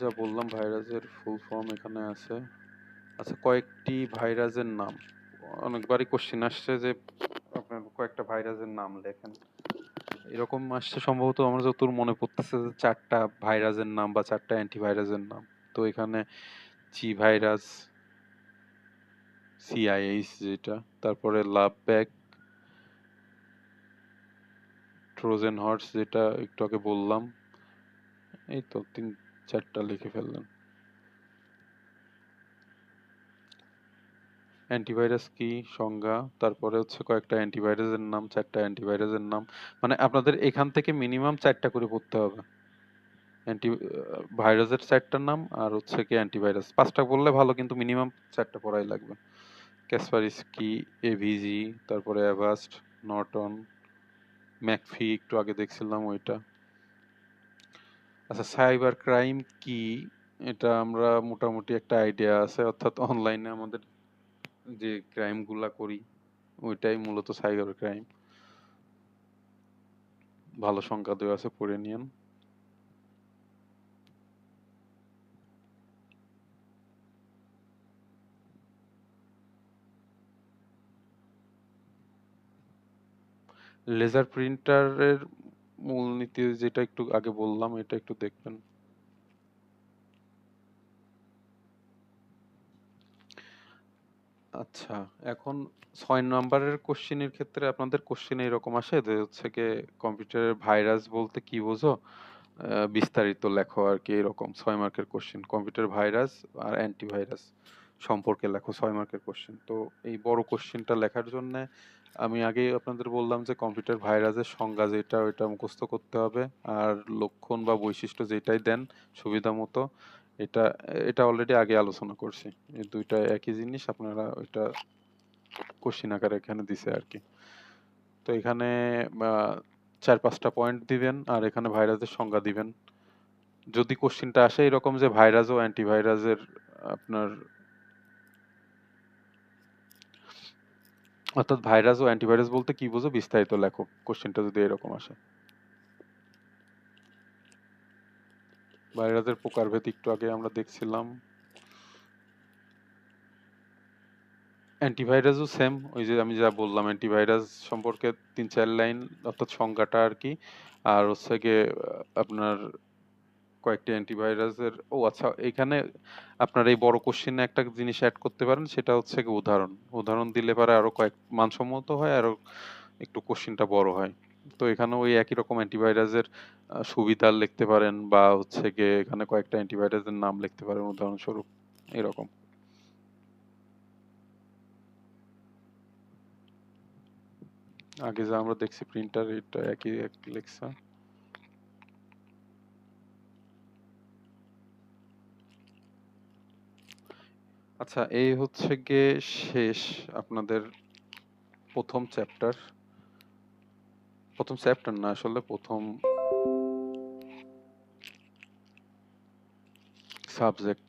যা বললাম ভাইরাসের ফুল ফর্ম এখানে আছে। আচ্ছা, কয়েকটি ভাইরাসের নাম, অনেকবারই কোশ্চেন আসছে যে আপনার কয়েকটা ভাইরাসের নাম লেখেন, এরকম আসছে সম্ভবত আমার যতদূর মনে পড়তেছে যে 4টা ভাইরাসের নাম বা 4টা অ্যান্টিভাইরাসের নাম। তো এখানে জি ভাইরাস, সিআইএইচ যেটা, তারপরে লাভ ব্যাক, ট্রোজেন হর্স যেটা একটু আগে বললাম, এই তো 3-4টা লিখে ফেললেন। অ্যান্টিভাইরাস কি সংজ্ঞা, তারপরে হচ্ছে কয়েকটা অ্যান্টিভাইরাসের নাম, 4টা অ্যান্টিভাইরাসের নাম, মানে আপনাদের এখান থেকে মিনিমাম 4টা করে পড়তে হবে। অ্যান্টি ভাইরাসের 4টার নাম আর হচ্ছে কি অ্যান্টিভাইরাস 5টা বললে ভালো, কিন্তু মিনিমাম 4টা পড়াই লাগবে। ক্যাসপারস্কি, এভিজি, তারপরে অ্যাভাস্ট, নর্টন, ম্যাকফি একটু আগে দেখছিলাম ওইটা। আচ্ছা, সাইবার ক্রাইম কি, এটা আমরা মোটামুটি একটা আইডিয়া আছে, অর্থাৎ অনলাইনে আমাদের যে ক্রাইম গুলা করি ওইটাই মূলত সাইবার ক্রাইম। ভালো সংখ্যা দেওয়া আছে, পড়ে নিয়েন। লেজার প্রিন্টারের মূলনীতি যেটা একটু আগে বললাম এটা একটু দেখবেন। আচ্ছা, এখন 6 নম্বরের কোশ্চেনের ক্ষেত্রে আপনাদের কোশ্চেন এরকম আসে যে হচ্ছে কি কম্পিউটারের ভাইরাস বলতে কি বোঝো, বিস্তারিত লেখো আর কি, এরকম 6 মার্কের কোশ্চেন। কম্পিউটার ভাইরাস আর অ্যান্টিভাইরাস সম্পর্কে লেখো, 6 মার্কের কোশ্চেন। তো এই বড় কোশ্চেনটা লেখার জন্য আমি আগেই আপনাদের বললাম যে কম্পিউটার ভাইরাসের সংজ্ঞা যেটা ওইটা মুখস্থ করতে হবে, আর লক্ষণ বা বৈশিষ্ট্য যেটাই দেন সুবিধা মতো, এটা এটা অলরেডি আগে আলোচনা করছি। এই দুইটা একই জিনিস, আপনারা ওইটা কোশ্চেন আকারে এখানে দিছে আর কি। তো এখানে 4-5টা পয়েন্ট দিবেন আর এখানে ভাইরাসের সংজ্ঞা দিবেন। যদি কোশ্চেনটা আসে এরকম যে ভাইরাস ও অ্যান্টিভাইরাসের আপনার, অর্থাৎ ভাইরাস ও অ্যান্টিভাইরাস বলতে কি বোঝো বিস্তারিত লেখো, কোশ্চেনটা যদি এরকম আসে। ভাইরাসের প্রকারভেদ একটু আগে আমরা দেখছিলাম। অ্যান্টিভাইরাসও সেম, ওই যে আমি যা বললাম অ্যান্টিভাইরাস সম্পর্কে 3-4 লাইন, অর্থাৎ সংজ্ঞাটা আর কি। আর হচ্ছে গিয়ে আপনার কয়েকটি অ্যান্টিভাইরাসের, ও আচ্ছা এখানে আপনার এই বড় কোশ্চেনে একটা জিনিস অ্যাড করতে পারেন, সেটা হচ্ছে কি উদাহরণ, উদাহরণ দিলে পারে আরো কয়েক মানসম্মত হয়, আরো একটু কোশ্চেনটা বড় হয়। তো এখানে ওই একই রকম অ্যান্টিভাইরাসের সুবিধা লিখতে পারেন, বা হচ্ছে গিয়ে এখানে কয়েকটা অ্যান্টিভাইরাসের নাম লিখতে পারেন উদাহরণস্বরূপ, এরকম। আগে যা আমরা দেখছি প্রিন্টার, এটা একই এক লেখা। আচ্ছা, এই হচ্ছে গিয়ে শেষ আপনাদের প্রথম চ্যাপ্টার, প্রথম চ্যাপ্টার না আসলে প্রথম সাবজেক্ট।